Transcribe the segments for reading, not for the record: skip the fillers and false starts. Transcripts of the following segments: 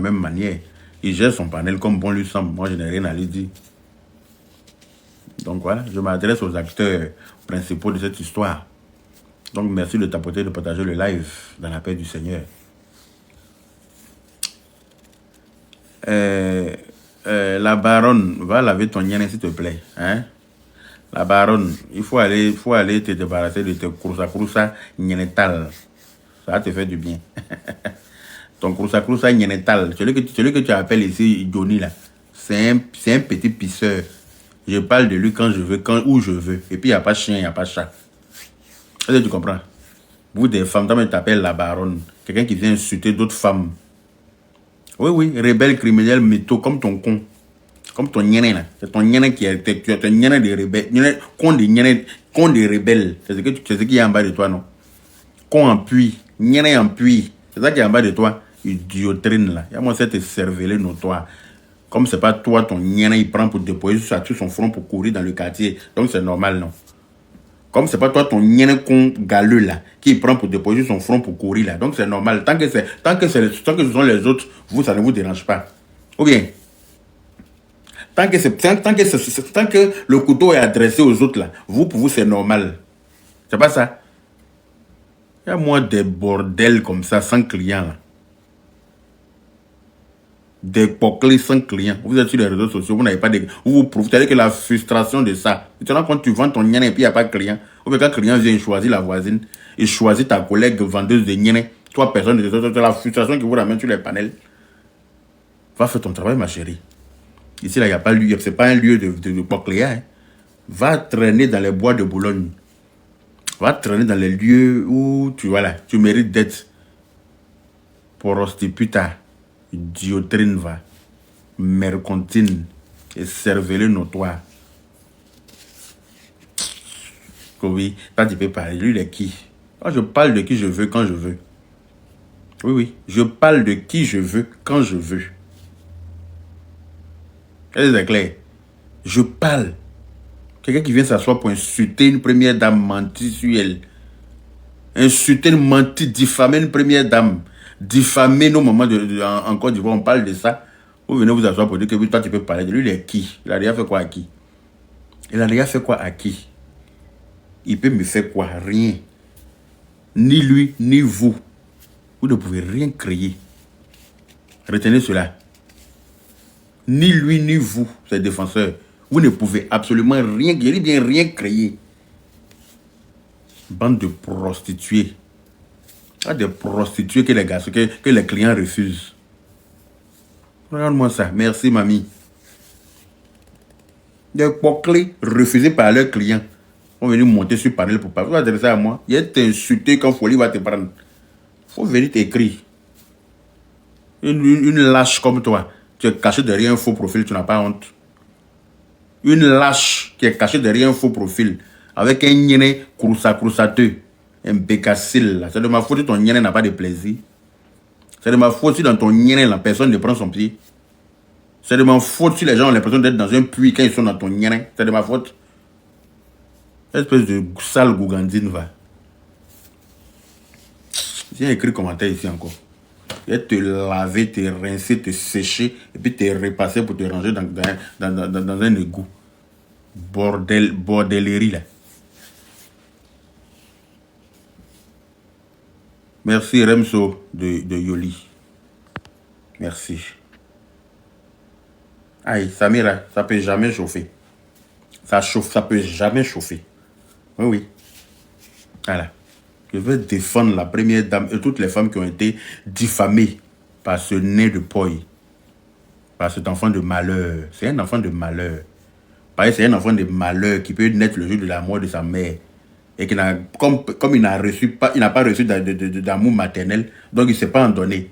même manière. Il gère son panel comme bon lui semble. Moi, je n'ai rien à lui dire. Donc voilà, je m'adresse aux acteurs principaux de cette histoire. Donc merci de tapoter, de partager le live dans la paix du Seigneur. La baronne, va laver ton nien s'il te plaît. Hein? La baronne, il faut aller te débarrasser de tes krousa nienetal. Ça va te faire du bien. Ton krousa nienetal, celui que tu appelles ici Johnny là, c'est un petit pisseur. Je parle de lui quand je veux, où je veux. Et puis il n'y a pas de chien, il n'y a pas de chat. Est-ce que tu comprends? Vous des femmes, toi tu t'appelles la baronne. Quelqu'un qui vient insulter d'autres femmes. Oui, oui, rebelle, criminel, mytho, comme ton con. Comme ton nienne là. C'est ton nienne qui est. Tu es ton nienne de rebelle. Con de rebelle. C'est ce qui est en bas de toi, non? Con en puits. Nienne en puits. C'est ça qui est en bas de toi. Idiotrine là. Il y a moi cette cervelée notoire. Comme c'est pas toi, ton nienne, il prend pour déposer sur son front pour courir dans le quartier. Donc c'est normal, non? Comme c'est pas toi, ton nienne con galeux là, qui prend pour déposer son front pour courir là. Donc c'est normal. Tant que ce sont les autres, vous, ça ne vous dérange pas. Ou bien, tant que le couteau est adressé aux autres là, pour vous, c'est normal. C'est pas ça. Il y a moins des bordels comme ça, sans clients là. Des poclés sans clients. Vous êtes sur les réseaux sociaux, vous n'avez pas de... Vous avez que la frustration de ça. Maintenant, quand tu vends ton nienne et puis il n'y a pas de client, ou bien quand le client vient, il choisit la voisine, il choisit ta collègue vendeuse de nienne, toi, personne, c'est la frustration qui vous ramène sur les panels. Va faire ton travail, ma chérie. Ici, là, il n'y a pas lieu, c'est pas un lieu de pocléa. Hein. Va traîner dans les bois de Boulogne. Va traîner dans les lieux où tu mérites d'être prostituta. Idiotrine va, mercontine et cervelé notoire. Oui, toi tu peux parler, lui il est qui? Moi je parle de qui je veux quand je veux. Oui, oui, je parle de qui je veux quand je veux. C'est clair. Je parle. Quelqu'un qui vient s'asseoir pour insulter une première dame, mentir sur elle. Insulter, mentir, diffamer une première dame. Diffamer nos mamans en Côte d'Ivoire, on parle de ça. Vous venez vous asseoir pour dire que oui, toi tu peux parler de lui, il est qui? Il a déjà fait quoi à qui? Il a déjà fait quoi à qui? Il peut me faire quoi? Rien. Ni lui, ni vous. Vous ne pouvez rien créer. Retenez cela. Ni lui, ni vous, ces défenseurs. Vous ne pouvez absolument rien, je dis bien rien créer. Bande de prostituées. Des prostituées que les garçons, que les clients refusent. Regarde-moi ça. Merci, mamie. Des poclés refusés par leurs clients. On venir monter sur panel pour pas. Vous adresser à moi. Il est insulté quand Folie va te prendre. Faut venir t'écrire. Une lâche comme toi. Tu es caché derrière un faux profil, tu n'as pas honte. Une lâche qui est cachée derrière un faux profil. Avec un nienne crousateux. Un bécassile. C'est de ma faute si ton nienne n'a pas de plaisir. C'est de ma faute si dans ton nienne, la personne ne prend son pied. C'est de ma faute si les gens ont l'impression d'être dans un puits quand ils sont dans ton nienne. C'est de ma faute. Espèce de sale gougandine va. Viens écrire commentaire ici encore. Et te laver, te rincer, te sécher, et puis te repasser pour te ranger dans un égout. Bordellerie là. Merci Remso de Yoli. Merci. Aïe, Samira, ça peut jamais chauffer. Ça chauffe, ça peut jamais chauffer. Oui, oui. Voilà. Je veux défendre la première dame et toutes les femmes qui ont été diffamées par ce nez de poille. Par cet enfant de malheur. C'est un enfant de malheur. Pareil, c'est un enfant de malheur qui peut naître le jour de la mort de sa mère. Et qui n'a, comme il n'a pas reçu d'amour maternel, donc il ne s'est pas en donné.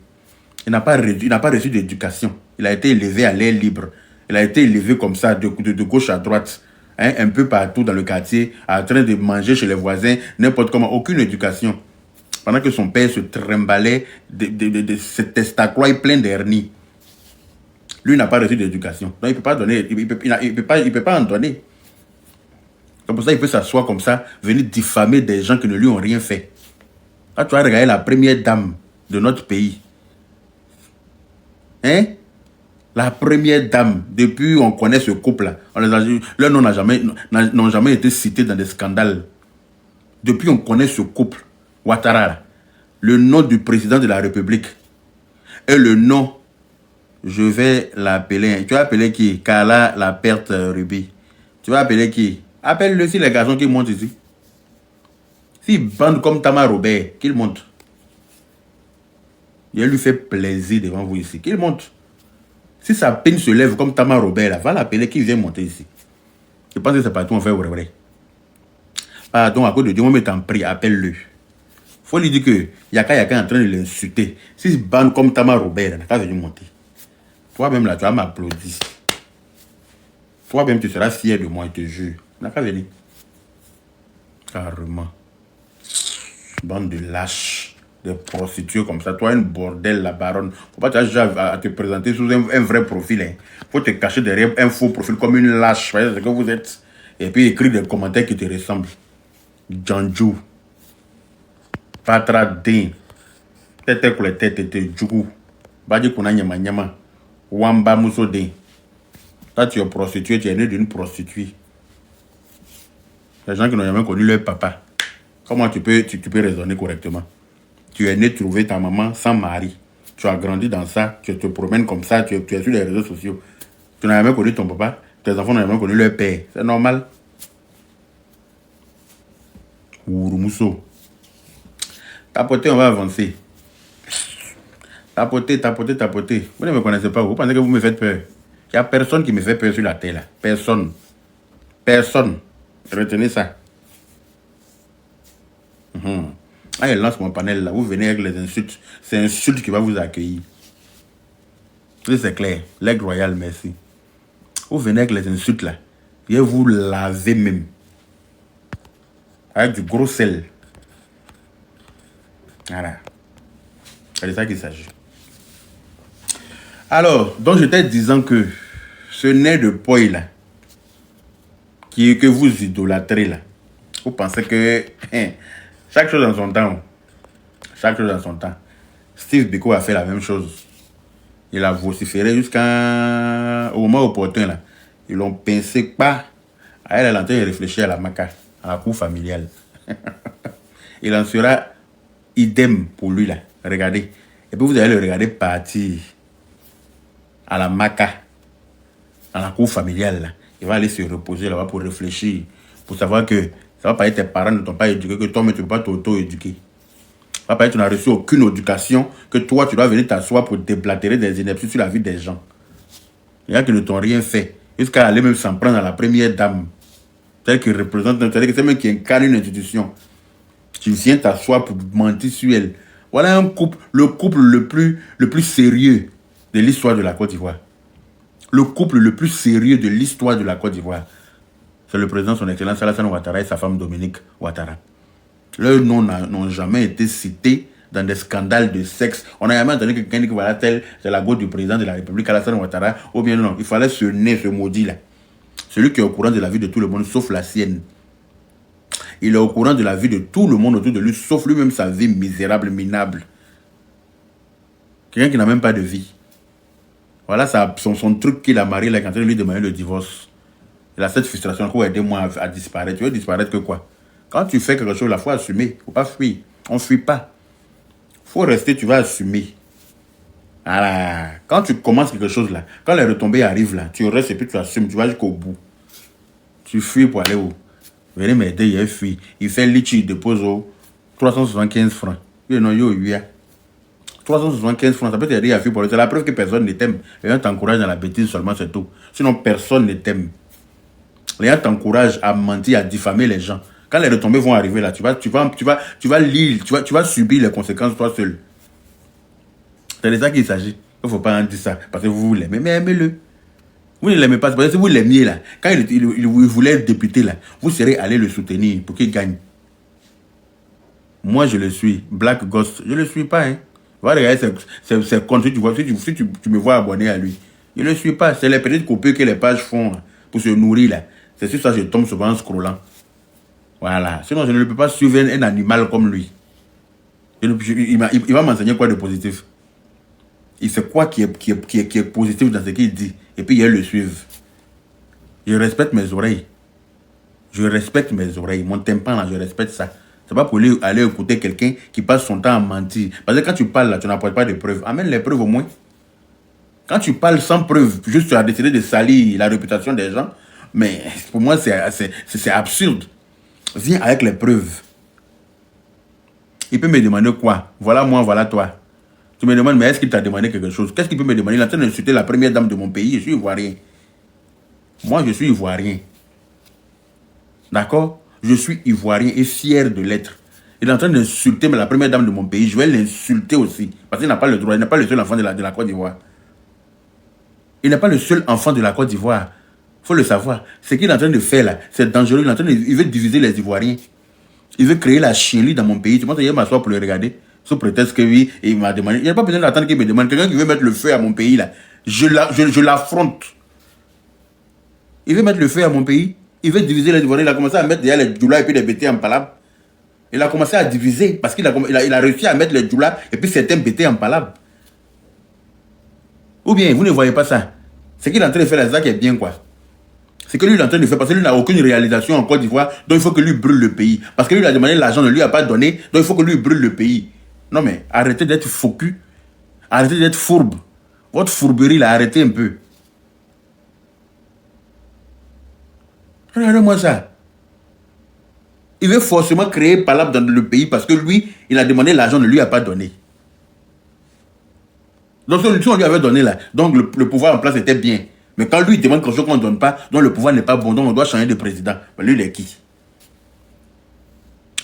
Il n'a pas reçu d'éducation. Il a été élevé à l'air libre. Il a été élevé comme ça, de gauche à droite. Hein, un peu partout dans le quartier, en train de manger chez les voisins, n'importe comment, aucune éducation. Pendant que son père se trimbalait de cet estacroix plein d'hernie. Lui n'a pas reçu d'éducation. Donc il ne peut pas donner, il peut pas en donner. C'est pour ça qu'il peut s'asseoir comme ça, venir diffamer des gens qui ne lui ont rien fait. Là, tu vas regarder la première dame de notre pays. Hein? La première dame, depuis on connaît ce couple-là, leurs noms n'ont jamais été cités dans des scandales. Depuis on connaît ce couple, Ouattara, là, le nom du président de la République et le nom, je vais l'appeler. Tu vas appeler qui? Kala la perte Ruby. Tu vas appeler qui? Appelle-le si les garçons qui montent ici. S'ils bandent comme Tama Robert, qu'il monte. Il lui fait plaisir devant vous ici. Qu'il monte. Si sa peine se lève comme Tama Robert, là, va l'appeler qu'il vient monter ici. Je pense que c'est pas tout, on fait vrai. Pardon, à cause de Dieu, on met en prix, appelle-le. Faut lui dire que Yaka est en train de l'insulter. S'il se bande comme Tama Robert, il va venir monter. Toi-même là, tu vas m'applaudir. Toi-même, tu seras fier de moi, je te jure. Il n'a qu'à venir. Carrément. Bande de lâches, de prostituées comme ça. Toi, une bordel, la baronne. Faut pas déjà te présenter sous un vrai profil. Hein. Faut te cacher derrière un faux profil comme une lâche. Vous voyez ce que vous êtes. Et puis écrire des commentaires qui te ressemblent. Janju. Patra Din. Tete pour les têtes, tete Djougou. Badi Kuna Nyama Nyama. Wamba Mousso Din. Toi, tu es prostituée, tu es né d'une prostituée. Les gens qui n'ont jamais connu leur papa. Comment tu peux raisonner correctement? Tu es né trouver ta maman sans mari. Tu as grandi dans ça, tu te promènes comme ça, tu es sur les réseaux sociaux. Tu n'as jamais connu ton papa, tes enfants n'ont jamais connu leur père. C'est normal. Ouroumousso. Tapoter, on va avancer. Tapoter. Vous ne me connaissez pas, vous pensez que vous me faites peur. Il n'y a personne qui me fait peur sur la terre là. Personne. Retenez ça. Ah, elle lance mon panel là. Vous venez avec les insultes. C'est insulte qui va vous accueillir. C'est clair. L'aigle royal, merci. Vous venez avec les insultes là. Et vous lavez même. Avec du gros sel. Voilà. C'est de ça qu'il s'agit. Alors, donc j'étais disant que ce nez de poil là, que vous idolâtrez là, vous pensez que chaque chose en son temps. Chaque chose en son temps. Steve Biko a fait la même chose. Il a vociféré jusqu'au moment opportun là. Ils l'ont pincé pas. Elle est en train de réfléchir à la maca, à la cour familiale. Il en sera idem pour lui là. Regardez. Et puis vous allez le regarder partir à la maca, à la cour familiale là. Il va aller se reposer là-bas pour réfléchir, pour savoir que ça va pas être tes parents ne t'ont pas éduqué, que toi mais tu ne peux pas t'auto-éduquer. Ça va pas être tu n'as reçu aucune éducation, que toi tu dois venir t'asseoir pour déblatérer des inepties sur la vie des gens. Il y a qui ne t'ont rien fait, jusqu'à aller même s'en prendre à la première dame, celle qui représente, c'est même qui incarne une institution. Tu viens t'asseoir pour mentir sur elle. Voilà un couple, le couple le plus sérieux de l'histoire de la Côte d'Ivoire. Le couple le plus sérieux de l'histoire de la Côte d'Ivoire. C'est le président son excellence Alassane Ouattara et sa femme Dominique Ouattara. Leurs noms n'ont jamais été cités dans des scandales de sexe. On n'a jamais entendu quelqu'un dire que voilà, tel, c'est la goutte du président de la République Alassane Ouattara. Ou bien non, il fallait ce nez, ce maudit là. Celui qui est au courant de la vie de tout le monde, sauf la sienne. Il est au courant de la vie de tout le monde autour de lui, sauf lui-même sa vie misérable, minable. Quelqu'un qui n'a même pas de vie. Voilà son truc qu'il a marié là, quand il lui demandait le divorce. Il a cette frustration qu'il va aider moi à disparaître. Tu veux disparaître que quoi? Quand tu fais quelque chose, il faut assumer. Il ne faut pas fuir. On ne fuit pas. Il faut rester, tu vas assumer. Voilà. Quand tu commences quelque chose là, quand les retombées arrivent là, tu restes et puis tu assumes, tu vas jusqu'au bout. Tu fuis pour aller où? Venez m'aider, il fuit. Il fait litchi, il dépose au 375 francs. Il non, yo, 375 francs, ça peut t'aider à fuir pour le. C'est la preuve que personne ne t'aime. Les gens t'encouragent dans la bêtise seulement, c'est tout. Sinon, personne ne t'aime. Les gens t'encouragent à mentir, à diffamer les gens. Quand les retombées vont arriver là, tu vas lire, tu vas subir les conséquences toi seul. C'est de ça qu'il s'agit. Il ne faut pas en dire ça. Parce que vous l'aimez, mais aimez-le. Vous ne l'aimez pas, parce que si vous l'aimiez là, quand il voulait être député là, vous serez allé le soutenir pour qu'il gagne. Moi je le suis, Black Ghost, je ne le suis pas. Hein. Va regarder ses comptes, si tu me vois abonné à lui. Je ne le suis pas, c'est les petites coupures que les pages font pour se nourrir là. C'est sur ça que je tombe souvent en scrollant. Voilà, sinon je ne peux pas suivre un animal comme lui. Il va m'enseigner quoi de positif? il sait quoi qui est positif dans ce qu'il dit. Et puis, il le suivent. Je respecte mes oreilles. Je respecte mes oreilles. Mon tympan, là, je respecte ça. C'est pas pour aller écouter quelqu'un qui passe son temps à mentir. Parce que quand tu parles, là, tu n'apportes pas de preuves. Amène les preuves au moins. Quand tu parles sans preuve, juste tu as décidé de salir la réputation des gens, mais pour moi, c'est absurde. Viens avec les preuves. Il peut me demander quoi? Voilà moi, voilà toi. Tu me demandes, mais est-ce qu'il t'a demandé quelque chose? Qu'est-ce qu'il peut me demander? Il est en train d'insulter la première dame de mon pays. Je suis ivoirien. Moi, je suis ivoirien. D'accord? Je suis ivoirien et fier de l'être. Il est en train d'insulter la première dame de mon pays. Je vais l'insulter aussi. Parce qu'il n'a pas le droit. Il n'est pas le seul enfant de la Côte d'Ivoire. Il n'est pas le seul enfant de la Côte d'Ivoire. Il faut le savoir. Ce qu'il est en train de faire là, c'est dangereux. Il veut diviser les Ivoiriens. Il veut créer la chienlit dans mon pays. Tu penses qu'il va m'asseoir pour le regarder? Sous prétexte que oui, il m'a demandé. Il n'y a pas besoin d'attendre qu'il me demande. Quelqu'un qui veut mettre le feu à mon pays là, je l'affronte. Il veut mettre le feu à mon pays. Il veut diviser les Ivoiriens. Il a commencé à mettre derrière les djoulas et puis les bétés en palabre. Il a commencé à diviser parce qu'il a réussi à mettre les djoulas et puis certains bétés en palabre. Ou bien, vous ne voyez pas ça. Ce qu'il est en train de faire là, c'est ça qui est bien, quoi. C'est que lui, il est en train de faire parce que lui n'a aucune réalisation en Côte d'Ivoire, donc il faut que lui brûle le pays. Parce que lui, il a demandé l'argent, ne lui a pas donné, donc il faut que lui brûle le pays. Non, mais arrêtez d'être focus. Arrêtez d'être fourbe. Votre fourberie, là, arrêtez un peu. Regardez-moi ça. Il veut forcément créer palabre dans le pays parce que lui, il a demandé l'argent, ne lui a pas donné. Donc, si on lui avait donné là, donc le pouvoir en place était bien. Mais quand lui il demande quelque chose qu'on ne donne pas, donc le pouvoir n'est pas bon, donc on doit changer de président. Mais lui, il est qui?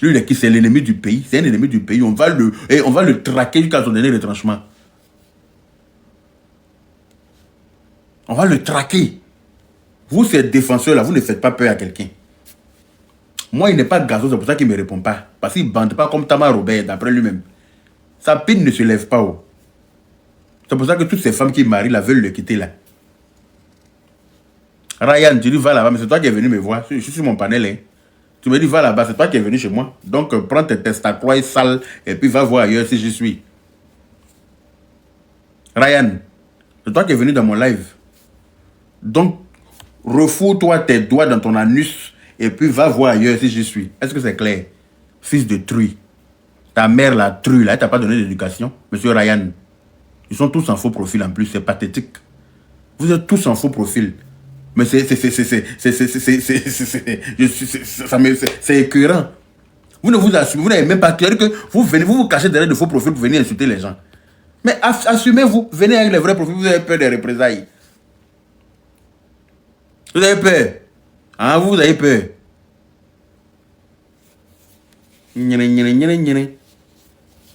Lui, il est qui? C'est l'ennemi du pays. C'est un ennemi du pays. On va le traquer jusqu'à son dernier retranchement. On va le traquer. Vous, ces défenseurs-là, vous ne faites pas peur à quelqu'un. Moi, il n'est pas gazeux, c'est pour ça qu'il ne me répond pas. Parce qu'il ne bande pas comme Tama Robert, d'après lui-même. Sa pine ne se lève pas haut. C'est pour ça que toutes ces femmes qui marient là veulent le quitter là. Ryan, tu dis va là-bas, mais c'est toi qui es venu me voir. Je suis sur mon panel. Hein. Tu me dis va là-bas, c'est toi qui es venu chez moi. Donc prends tes testacroix sales et puis va voir ailleurs si j'y suis. Ryan, c'est toi qui es venu dans mon live. Donc refous-toi tes doigts dans ton anus et puis va voir ailleurs si j'y suis. Est-ce que c'est clair? Fils de truie. Ta mère la true là, elle t'a pas donné d'éducation, monsieur Ryan. Ils sont tous en faux profil en plus, c'est pathétique. Vous êtes tous en faux profil. Mais c'est écœurant. Vous ne vous assumez, vous n'avez même pas clair que vous venez, vous vous cachez derrière de faux profils pour venir insulter les gens. Mais assumez-vous, venez avec les vrais profils, vous avez peur des représailles. Vous avez peur. Hein, vous avez peur.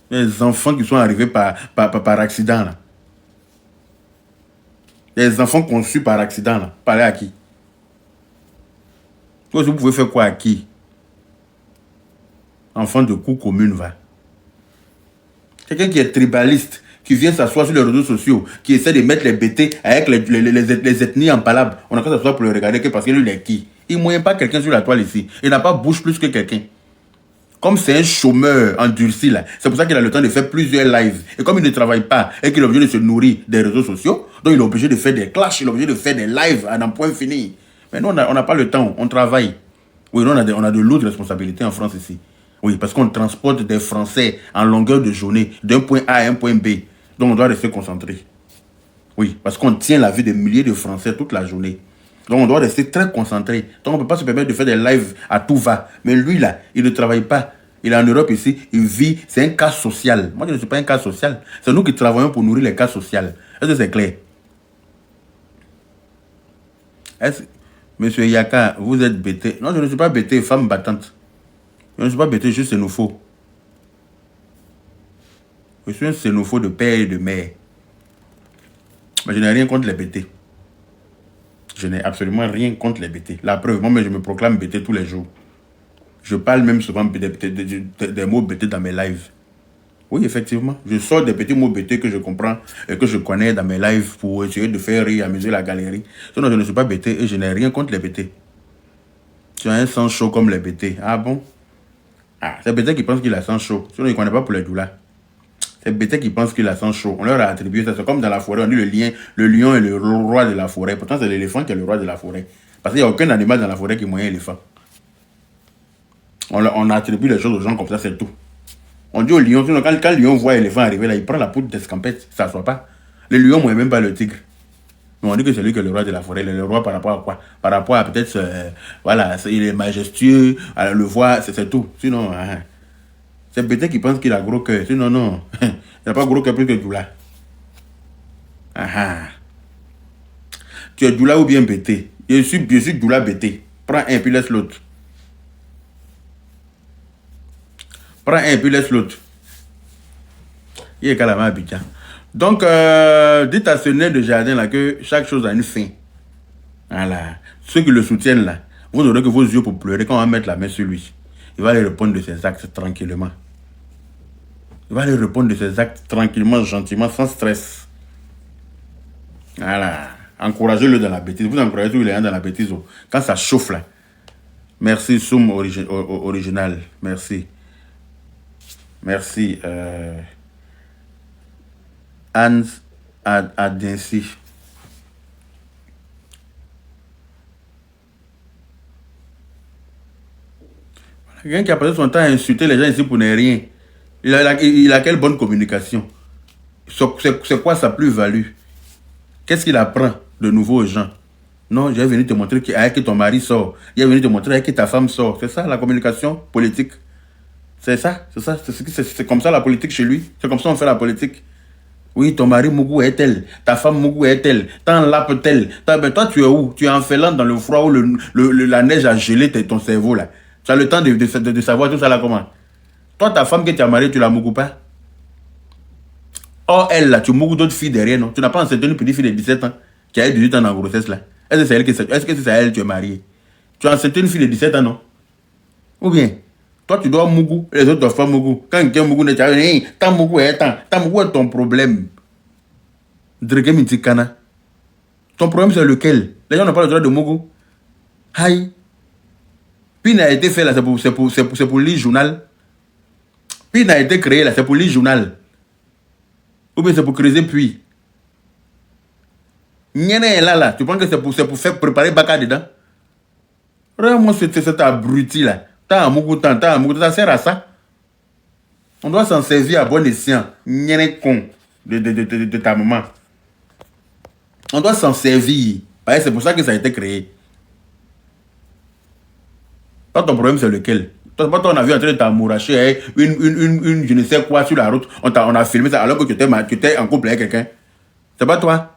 Les enfants qui sont arrivés par accident là. Les enfants conçus par accident, là. Parlez à qui? Vous pouvez faire quoi à qui? Enfant de cour commune, va. Quelqu'un qui est tribaliste, qui vient s'asseoir sur les réseaux sociaux, qui essaie de mettre les BT avec les ethnies en palabre. On a qu'à s'asseoir pour le regarder que parce que lui, il est qui? Il ne moyen pas quelqu'un sur la toile ici. Il n'a pas bouche plus que quelqu'un. Comme c'est un chômeur endurci là, c'est pour ça qu'il a le temps de faire plusieurs lives. Et comme il ne travaille pas et qu'il est obligé de se nourrir des réseaux sociaux, donc il est obligé de faire des clashs, il est obligé de faire des lives à un point fini. Mais nous, on n'a pas le temps, on travaille. Oui, nous, on a de lourdes responsabilités en France ici. Oui, parce qu'on transporte des Français en longueur de journée d'un point A à un point B. Donc on doit rester concentré. Oui, parce qu'on tient la vie de milliers de Français toute la journée. Donc on doit rester très concentré. Donc on ne peut pas se permettre de faire des lives à tout va. Mais lui là, il ne travaille pas. Il est en Europe ici, il vit, c'est un cas social. Moi je ne suis pas un cas social. C'est nous qui travaillons pour nourrir les cas sociaux. Est-ce que c'est clair? Monsieur Yaka, vous êtes bêté? Non, je ne suis pas bêté, femme battante. Je ne suis pas bêté, juste xénophobe. Je suis un xénophobe de père et de mère. Mais je n'ai rien contre les bêtés. Je n'ai absolument rien contre les BT. La preuve, moi, je me proclame BT tous les jours. Je parle même souvent des mots BT dans mes lives. Oui, effectivement. Je sors des petits mots BT que je comprends et que je connais dans mes lives pour essayer de faire rire, amuser la galerie. Sinon, je ne suis pas BT et je n'ai rien contre les BT. Tu as un sang chaud comme les BT. Ah bon? Ah, c'est BT qui pense qu'il a sang chaud. Sinon, il ne connaît pas pour les doulas. C'est bêté qui pensent qu'il a sang chaud. On leur a attribué ça. C'est comme dans la forêt, on dit le lion est le roi de la forêt. Pourtant, c'est l'éléphant qui est le roi de la forêt. Parce qu'il n'y a aucun animal dans la forêt qui est moyen éléphant. On attribue les choses aux gens comme ça, c'est tout. On dit au lion, quand le lion voit l'éléphant arriver là, il prend la poudre d'escampette, ça ne s'assoit pas. Le lion ne moyen même pas le tigre. Mais on dit que c'est lui qui est le roi de la forêt. Le roi par rapport à quoi? Par rapport à peut-être, voilà, il est majestueux, le voit, c'est tout. Sinon, c'est peut-être qu'il pense qu'il a gros cœur. Sinon, non. Il n'a pas gros cœur plus que Djoula. Tu es Djoula ou bien Bété? Je suis Djoula Bété. Prends un puis laisse l'autre. Prends un puis laisse l'autre. Il est carrément Abidjan. Donc, dites à ce nez de jardin là que chaque chose a une fin. Voilà. Ceux qui le soutiennent là, vous n'aurez que vos yeux pour pleurer quand on va mettre la main sur lui. Il va aller répondre de ses actes tranquillement. Il va aller répondre de ses actes tranquillement, gentiment, sans stress. Voilà. Encouragez-le dans la bêtise. Vous encouragez tous les gens dans la bêtise. Quand ça chauffe là. Merci, Soum original. Merci. Merci. Hans Adensi. Quelqu'un qui a passé son temps à insulter les gens ici pour ne rien. Il a quelle bonne communication? C'est quoi sa plus-value? Qu'est-ce qu'il apprend de nouveau aux gens? Non, j'ai venu te montrer que ton mari sort. J'ai venu te montrer que ta femme sort. C'est ça la communication politique. C'est ça. C'est comme ça la politique chez lui. C'est comme ça on fait la politique. Oui, ton mari Mougou est tel, ta femme Mougou est telle, t'en lapes tel. Toi, tu es où? Tu es en Finlande dans le froid où la neige a gelé ton cerveau là. Tu as le temps de savoir tout ça là comment? Toi, ta femme que tu as mariée, tu la Mougou pas? Oh, elle là, tu Mougou d'autres filles derrière, non? Tu n'as pas enceinte une petite fille de 17 ans qui a 18 ans en grossesse là. Est-ce que c'est à elle que tu es marié? Tu as enceinte une fille de 17 ans, non? Ou bien? Toi, tu dois Mougou, les autres doivent pas Mougou. Quand quelqu'un Mougou, tu as dit, tant Mougou est ton problème. Ton problème, c'est lequel? Les gens n'ont pas le droit de Mougou. Aïe. Puis n'a été fait là, c'est pour lire journal. Puis n'a été créé là, c'est pour lire journal. Ou bien c'est pour creuser puis. Nyene est là, tu penses que c'est pour faire préparer Baka dedans? Vraiment, c'est cet abruti là. T'as un Mougou, ça sert à ça. On doit s'en servir à bon escient. Nyene con de ta maman. On doit s'en servir. C'est pour ça que ça a été créé. Toi, ton problème, c'est lequel? Toi, on a vu en train de t'amouracher une je ne sais quoi sur la route. On a filmé ça alors que tu étais en couple avec quelqu'un. C'est pas toi.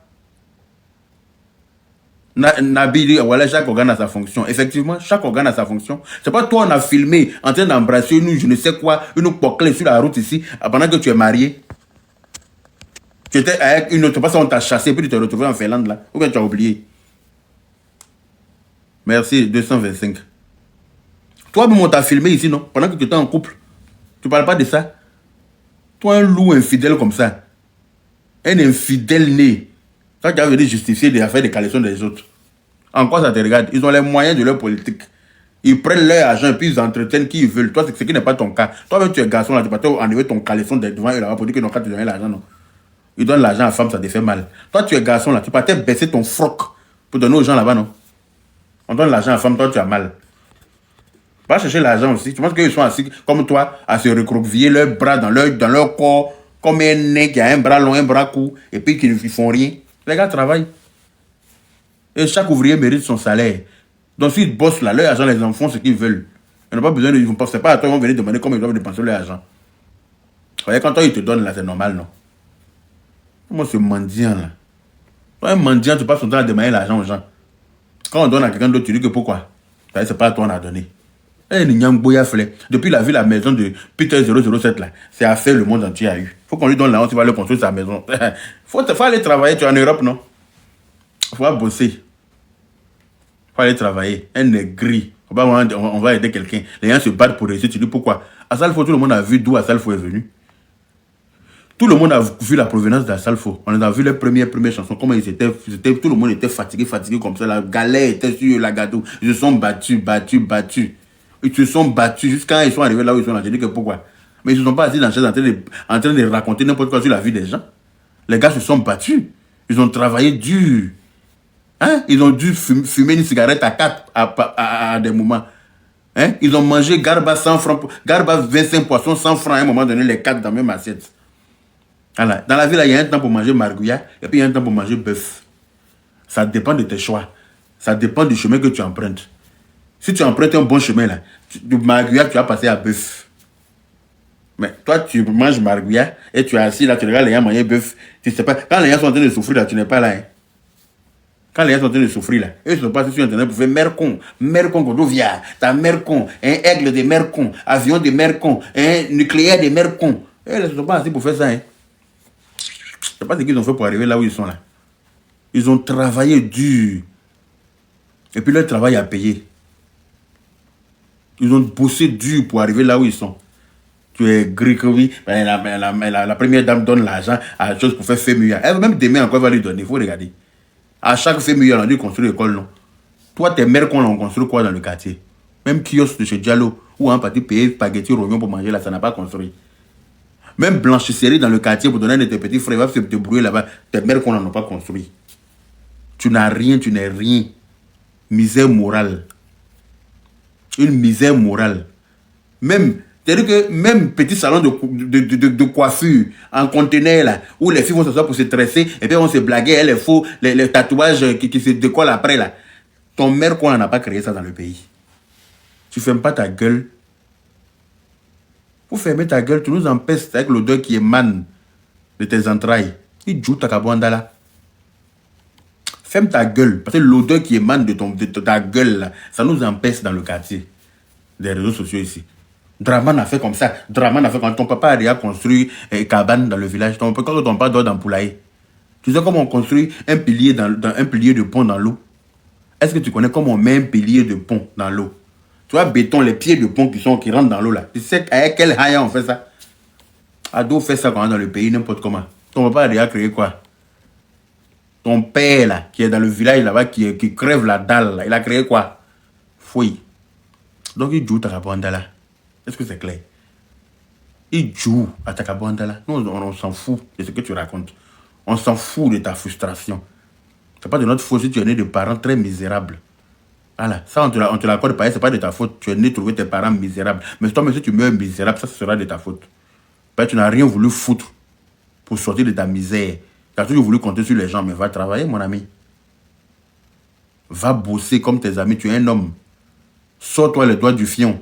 Nabi dit, voilà, chaque organe a sa fonction. Effectivement, chaque organe a sa fonction. C'est pas toi, on a filmé en train d'embrasser une je ne sais quoi, une pocle sur la route ici, pendant que tu es marié. Tu étais avec une autre personne, on t'a chassé, puis tu t'es retrouvé en Finlande là. Ou bien tu as oublié. Merci, 225. Toi-même, on t'a filmé ici, non? Pendant que tu étais en couple. Tu parles pas de ça? Toi, un loup infidèle comme ça. Un infidèle né. Ça, tu as venu justifier des affaires de caleçons des autres. En quoi ça te regarde? Ils ont les moyens de leur politique. Ils prennent leur argent et puis ils entretiennent qui ils veulent. Toi, c'est ce qui n'est pas ton cas. Toi-même, tu es garçon là, tu peux pas enlever ton caleçon devant eux là pour dire que non, quand tu donnes l'argent, non. Ils donnent l'argent à la femme, ça te fait mal. Toi, tu es garçon là, tu peux peut-être baisser ton froc pour donner aux gens là-bas, non? On donne l'argent à la femme, toi, tu as mal. Va chercher l'argent aussi. Tu penses qu'ils sont assis comme toi à se recroqueviller leurs bras dans leur corps comme un nez qui a un bras long, un bras court et puis qu'ils ne font rien. Les gars travaillent. Et chaque ouvrier mérite son salaire. Donc s'ils bossent là, leur argent, les enfants, ce qu'ils veulent. Ils n'ont pas besoin de... C'est pas à toi, ils vont venir demander comment ils doivent dépenser leur argent. Vous voyez, quand toi, ils te donnent là, c'est normal, non? Moi, ce mendiant là. Toi, un mendiant, tu passes ton temps à demander l'argent aux gens. Quand on donne à quelqu'un d'autre, tu dis que pourquoi? C'est pas à toi, on a donné. Depuis la ville, la maison de Peter 007 là, c'est à faire le monde entier a eu. Faut qu'on lui donne la honte, il va aller construire sa maison. faut aller travailler, tu es en Europe, non? Faut bosser. Faut aller travailler. Un négri. On va aider quelqu'un. Les gens se battent pour réussir. Tu dis pourquoi? Assalfo, tout le monde a vu d'où Assalfo est venu. Tout le monde a vu la provenance d'Assalfo. On a vu les premières chansons, comment ils étaient, tout le monde était fatigué comme ça. La galère était sur la gâteau. Ils se sont battus. Ils se sont battus jusqu'à ils sont arrivés là où ils sont là. Je dis que pourquoi? Mais ils ne sont pas assis dans la chaise en train de raconter n'importe quoi sur la vie des gens. Les gars se sont battus. Ils ont travaillé dur. Hein? Ils ont dû fumer une cigarette à 4 à des moments. Hein? Ils ont mangé garba 100 francs, garba 25 poissons 100 francs à un moment donné, les 4 dans la même assiette. Voilà. Dans la ville, il y a un temps pour manger margouilla et puis il y a un temps pour manger bœuf. Ça dépend de tes choix. Ça dépend du chemin que tu empruntes. Si tu empruntes un bon chemin, là, du margouilla, tu vas passer à bœuf. Mais toi, tu manges margouilla et tu es assis là, tu regardes les gens manger bœuf. Tu sais pas. Quand les gens sont en train de souffrir là, tu n'es pas là. Hein. Quand les gens sont en train de souffrir là, eux ils sont passés sur internet pour faire mercon, Godovia, ta mercon, un aigle de mercon, avion de mercon, un nucléaire de mercon. Eux ils ne sont pas assis pour faire ça. Hein. Je ne sais pas ce qu'ils ont fait pour arriver là où ils sont là. Ils ont travaillé dur. Et puis leur travail a payé. Ils ont bossé dur pour arriver là où ils sont. Tu es gris que oui, la première dame donne l'argent à la chose pour faire FEMUA. Elle même demain encore va lui donner, il faut regarder. À chaque FEMUA, on a dû construire l'école, non. Toi, tes mères qu'on a construit quoi dans le quartier? Même kiosque de chez Diallo, où un parti payé spaghetti, rognon pour manger là, ça n'a pas construit. Même blanchisserie dans le quartier pour donner à tes petits frères, va se débrouiller là-bas, tes mères qu'on n'a pas construit. Tu n'as rien, tu n'es rien. Misère morale. Une misère morale. Même, c'est-à-dire que même petit salon de coiffure en conteneur là, où les filles vont s'asseoir pour se tresser, et puis on se blaguer, elle est faux, les tatouages qui se décollent après là. Ton mère, quoi, n'a pas créé ça dans le pays. Tu fermes pas ta gueule. Pour fermer ta gueule, tu nous empêches avec l'odeur qui émane de tes entrailles. Il joue ta cabouanda là. Ferme ta gueule, parce que l'odeur qui émane de ta gueule là, ça nous empêche dans le quartier. Des réseaux sociaux ici. Draman a fait comme ça. Draman a fait quand ton papa a déjà construit une cabane dans le village. Quand ton papa dort dans Poulailler. Tu sais comment on construit un pilier, un pilier de pont dans l'eau? Est-ce que tu connais comment on met un pilier de pont dans l'eau? Tu vois, béton, les pieds de pont qui rentrent dans l'eau là. Tu sais avec quel haya on fait ça? Ado fait ça quand on est dans le pays, n'importe comment. Ton papa a déjà créé quoi? Ton père là, qui est dans le village là-bas, qui crève la dalle là, il a créé quoi? Fouille. Donc il joue Takabonda là. Est-ce que c'est clair? Il joue à Takabonda là. Nous, on s'en fout de ce que tu racontes. On s'en fout de ta frustration. C'est pas de notre faute si tu es né de parents très misérables. Voilà. Ça, on te l'accorde pas, c'est pas de ta faute. Tu es né trouver tes parents misérables. Mais toi, si tu meurs misérable, ça sera de ta faute. Parce que tu n'as rien voulu foutre pour sortir de ta misère. Tu as toujours voulu compter sur les gens, mais va travailler, mon ami. Va bosser comme tes amis. Tu es un homme. Sors-toi les doigts du fion.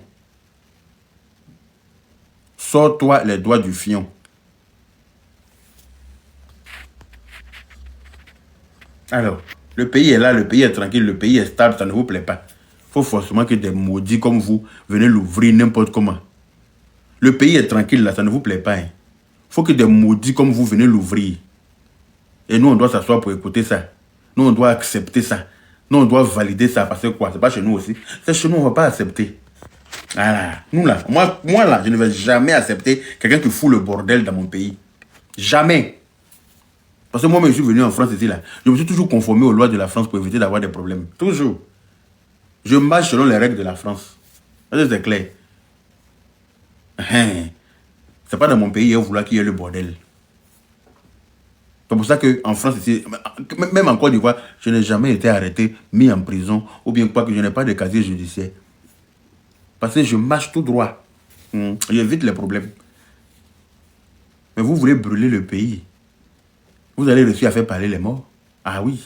Sors-toi les doigts du fion. Alors, le pays est là, le pays est tranquille, le pays est stable, ça ne vous plaît pas. Il faut forcément que des maudits comme vous venez l'ouvrir n'importe comment. Le pays est tranquille là, ça ne vous plaît pas. Il faut que des maudits comme vous venez l'ouvrir. Et nous, on doit s'asseoir pour écouter ça. Nous, on doit accepter ça. Nous, on doit valider ça. Parce que quoi? C'est pas chez nous aussi. C'est chez nous, on ne va pas accepter. Voilà. Nous là, moi là, je ne vais jamais accepter quelqu'un qui fout le bordel dans mon pays. Jamais. Parce que moi, je suis venu en France ici là. Je me suis toujours conformé aux lois de la France pour éviter d'avoir des problèmes. Toujours. Je marche selon les règles de la France. C'est clair. C'est pas dans mon pays, il vouloir qu'il y ait le bordel. C'est pour ça qu'en France, ici, même en Côte d'Ivoire, je n'ai jamais été arrêté, mis en prison, ou bien quoi que je n'ai pas de casier judiciaire. Parce que je marche tout droit. J'évite les problèmes. Mais vous voulez brûler le pays. Vous allez réussir à faire parler les morts. Ah oui.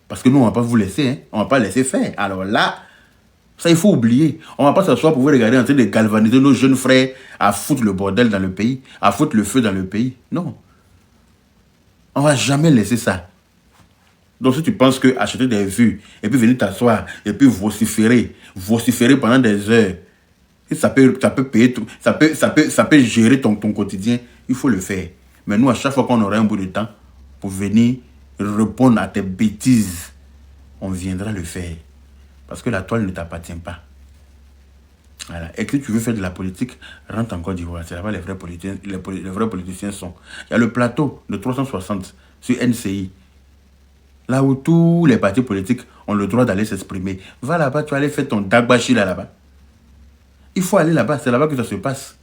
Parce que nous, on ne va pas vous laisser. Hein. On ne va pas laisser faire. Alors là, ça, il faut oublier. On ne va pas s'asseoir pour vous regarder en train de galvaniser nos jeunes frères à foutre le bordel dans le pays, à foutre le feu dans le pays. Non. On ne va jamais laisser ça. Donc si tu penses que acheter des vues, et puis venir t'asseoir, et puis vociférer pendant des heures, et ça peut payer tout, ça peut gérer ton quotidien, il faut le faire. Mais nous, à chaque fois qu'on aura un bout de temps pour venir répondre à tes bêtises, on viendra le faire. Parce que la toile ne t'appartient pas. Voilà. Et que tu veux faire de la politique, rentre en Côte d'Ivoire. C'est là-bas les vrais politiciens sont. Il y a le plateau de 360 sur NCI. Là où tous les partis politiques ont le droit d'aller s'exprimer. Va là-bas, tu vas aller faire ton dagbashi là-bas. Il faut aller là-bas, c'est là-bas que ça se passe.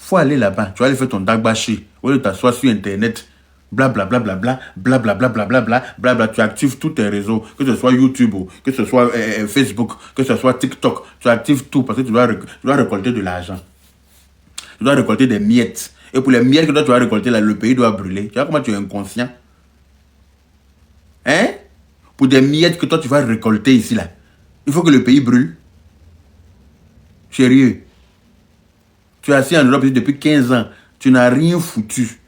Faut aller là-bas. Tu vas aller faire ton dagbashi. Au lieu de t'asseoir sur Internet, blablabla, blablabla, blablabla. Tu actives tous tes réseaux, que ce soit YouTube, que ce soit Facebook, que ce soit TikTok. Tu actives tout parce que tu dois récolter de l'argent. Tu dois récolter des miettes. Et pour les miettes que toi, tu vas récolter, là, le pays doit brûler. Tu vois comment tu es inconscient? Hein? Pour des miettes que toi, tu vas récolter ici, là. Il faut que le pays brûle. Sérieux. Tu es assis en Europe depuis 15 ans. Tu n'as rien foutu.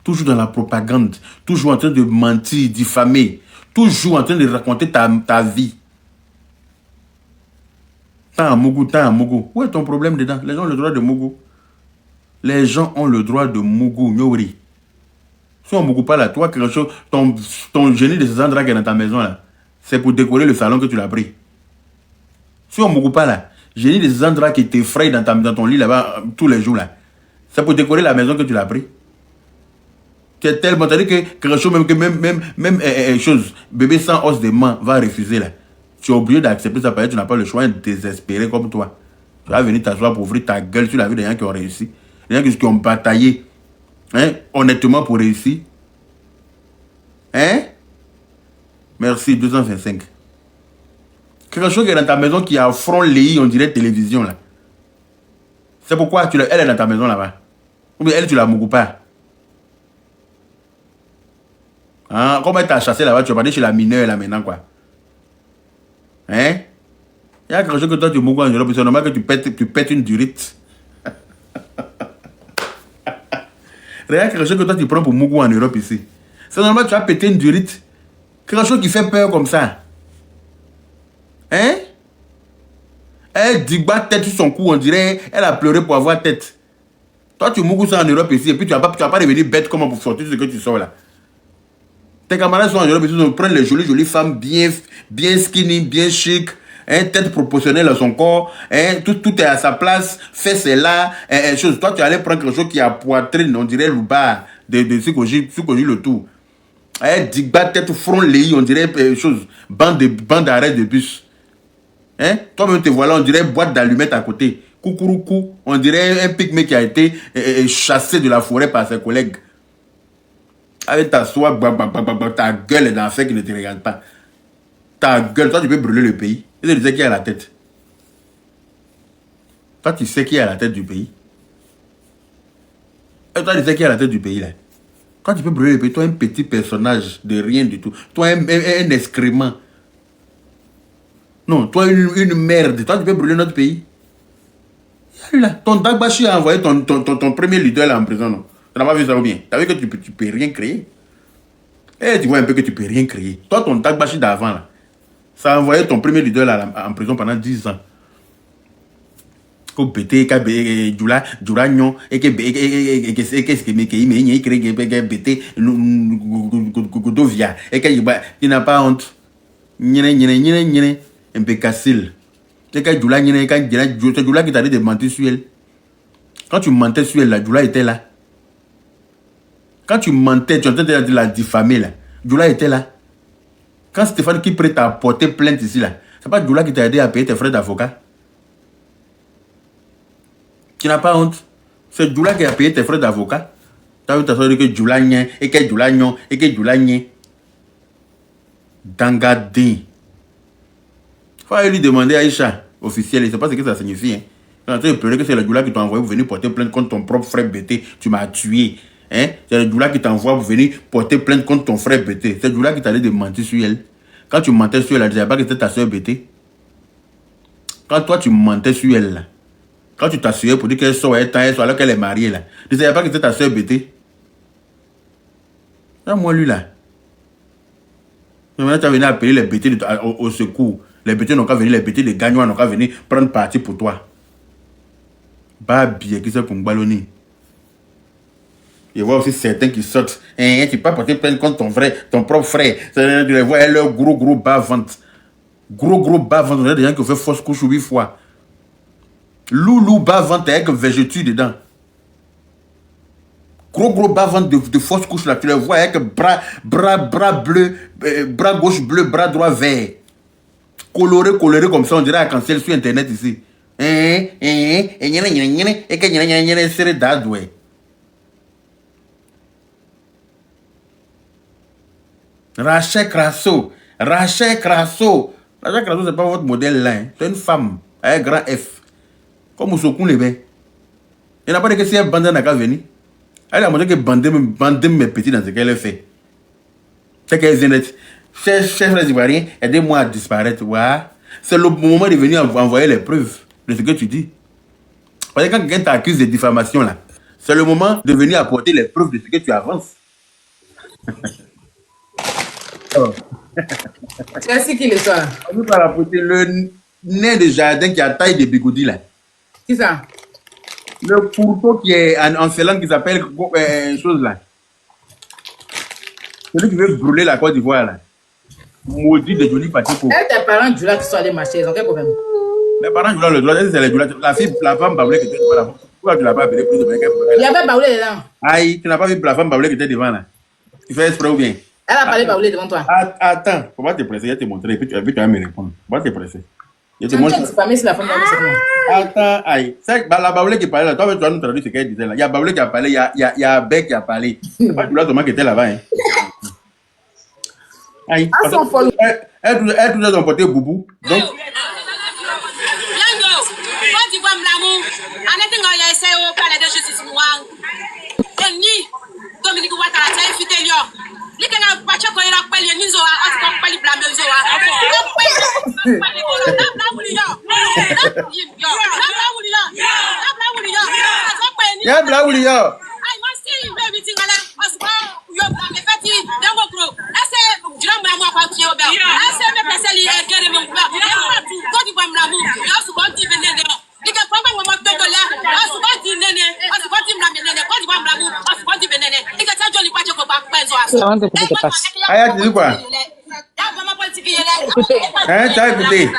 Toujours dans la propagande. Toujours en train de mentir, diffamer. Toujours en train de raconter ta vie. T'as un mougou. Où est ton problème dedans? Les gens ont le droit de mougou. Les gens ont le droit de mougou, nyori. Si on ne mougou pas là, toi, quelque chose, ton génie de ces endroits qui est dans ta maison là, c'est pour décorer le salon que tu l'as pris. Si on ne mougou pas là, génie de ces endroits qui t'effraient dans ton lit là-bas tous les jours là, c'est pour décorer la maison que tu l'as pris. Tu es tellement, t'as dit que quelque chose, même chose, bébé sans os de main va refuser là. Tu es obligé d'accepter ça parce que tu n'as pas le choix, désespéré comme toi. Tu vas venir t'asseoir pour ouvrir ta gueule sur la vie des gens qui ont réussi. Les gens qui ont bataillé, hein, honnêtement pour réussir. Hein? Merci, 225. Quelque chose qui est dans ta maison qui a front léi, on dirait télévision là. C'est pourquoi elle est dans ta maison là-bas. Ou bien elle, tu la mougou pas. Hein? Comment elle t'a chassé là-bas, tu vas pas dire chez la mineure là maintenant quoi. Hein? Il y a quelque chose que toi tu mougou en Europe, c'est normal que tu pètes une durite. Regarde quelque chose que toi tu prends pour mougou en Europe ici. C'est normal que tu vas péter une durite. Quelque chose qui fait peur comme ça. Hein? Elle dit bat tête sur son cou, on dirait elle a pleuré pour avoir tête. Toi tu mougou ça en Europe ici et puis tu vas pas devenir bête comment pour sortir ce que tu sors là. Tes camarades sont en Europe ici, ils prennent les jolies femmes bien skinny, bien chic. Hein, tête proportionnelle à son corps, hein, tout est à sa place, fesses est là, chose. Toi tu allais prendre quelque chose qui a poitrine, on dirait louba de Sukoji le tout. Hein, digba tête front léi, on dirait chose, bande d'arrêt de bus. Hein, toi-même te voilà, on dirait boîte d'allumettes à côté. Coucouroucou, on dirait un pygmée qui a été chassé de la forêt par ses collègues. Avec ta soie, ta gueule est dans la fait qui ne te regarde pas. Ta gueule, toi tu peux brûler le pays. Et tu sais qui est à la tête. Toi tu sais qui est à la tête du pays. Et toi tu sais qui est à la tête du pays là. Quand tu peux brûler le pays, toi un petit personnage de rien du tout. Toi un excrément. Non, toi une merde. Toi tu peux brûler notre pays. Là, ton Dagbashi a envoyé ton premier leader là en prison. Non. Tu n'as pas vu ça ou bien? Tu as vu que tu peux rien créer. Et tu vois un peu que tu peux rien créer. Toi ton Dagbashi d'avant là. Ça a envoyé ton premier leader là, en prison pendant 10 ans. Ko bete ka djula nyon et que il n'a pas honte. Nyene imbécile. Et que djula nyene ka djula qui t'a dit de mentir sur elle. Quand tu mentais sur elle, la djula était là. Quand tu mentais, tu entendais de la diffamer là. Djula était là. Quand Stéphane qui prête à porter plainte ici là, c'est pas Djoula qui t'a aidé à payer tes frais d'avocat. Tu n'as pas honte. C'est Djoula qui a payé tes frais d'avocat. Tu as vu ta soeur dire que Djoula nye, et que Djoula nyon, et que Djoula nye. Dangadin. Faut aller lui demander à Aïcha, officiel, il ne sait pas ce que ça signifie. Quand tu as pleuré que c'est le Djoula qui t'a envoyé pour venir porter plainte contre ton propre frère Bété, tu m'as tué. Hein? C'est le Djoula qui t'envoie pour venir porter plainte contre ton frère Bété. C'est le Djoula qui t'a dit de mentir sur elle. Quand tu mentais sur elle, tu ne savais pas que c'était ta soeur Bété. Quand toi tu mentais sur elle, là, quand tu t'assurais pour dire qu'elle soit alors qu'elle est mariée, là, tu ne savais pas que c'était ta soeur Bété. C'est moi lui là. Maintenant tu as venu appeler les Bétés au secours. Les Bétés n'ont qu'à venir, les Bétés des gagnants n'ont qu'à venir prendre parti pour toi. Bah bien, qui c'est pour me ballonner. Il y a aussi certains qui sortent. Tu ne peux pas porter plainte contre ton propre frère. Tu les vois, leur gros bas-vente. Gros bas-vente. On a des gens qui ont fait fausse couche 8 fois. Loulou bas-vente avec végétu dedans. Gros bas-vente de fausse couche là. Tu les vois avec bras bleu, bras gauche bleu, bras droit vert. Coloré comme ça, on dirait arc-en-ciel sur internet ici. Et que serait d'adoué. Rachel Crasso. Rachel Crasso. Rachel Crasso, c'est pas votre modèle là. Hein. C'est une femme avec grand F. Comme Moussoukoun Lébé. Il n'y a pas de que si elle bande n'a qu'à venir. Elle a montré que bander mes petits dans ce qu'elle fait. C'est qu'elle est nette. Chef les Ivoiriens, aidez-moi à disparaître. Ouais. C'est le moment de venir envoyer les preuves de ce que tu dis. Parce que quand quelqu'un t'accuse de diffamation là, c'est le moment de venir apporter les preuves de ce que tu avances. Oh. C'est ainsi qu'il est ça. On peut pas apporter le nez de jardin qui a taille de bigoudi là. Qui ça? Le pourtour qui est en langue qui s'appelle chose là. Celui qui veut brûler la Côte d'Ivoire là. Maudit de Johnny Patipo. Et tes parents du là qui sont allés marcher, ils ont quel problème? Les parents du là, le droit, c'est les Djoula. La fille, la femme baoulée qui était devant là. Pourquoi tu l'as pas appelé plus de Il y avait Baoulé dedans. Aïe, tu n'as pas vu la femme baoulée qui était devant là. Tu fais exprès ou bien? Elle a parlé Baoulé devant toi. Attends, faut pas te presser, je vais te montrer, et puis tu vas me répondre. Faut pas te presser. Je te Tu montre. as diffamé sur la femme Baoulé, c'est comment? Attends, aïe. C'est la baoulée qui parlait là. Toi, tu vas nous traduire ce qu'elle disait là. Il y a Baoulé qui a parlé, il y a Beck qui a parlé. C'est pas Djoula Thomas qui était là-bas. Hein. Aïe. Ah, son folle. Elle nous a emporté Boubou. Donc. Aya, tu dis quoi? Hein, tu as écouté?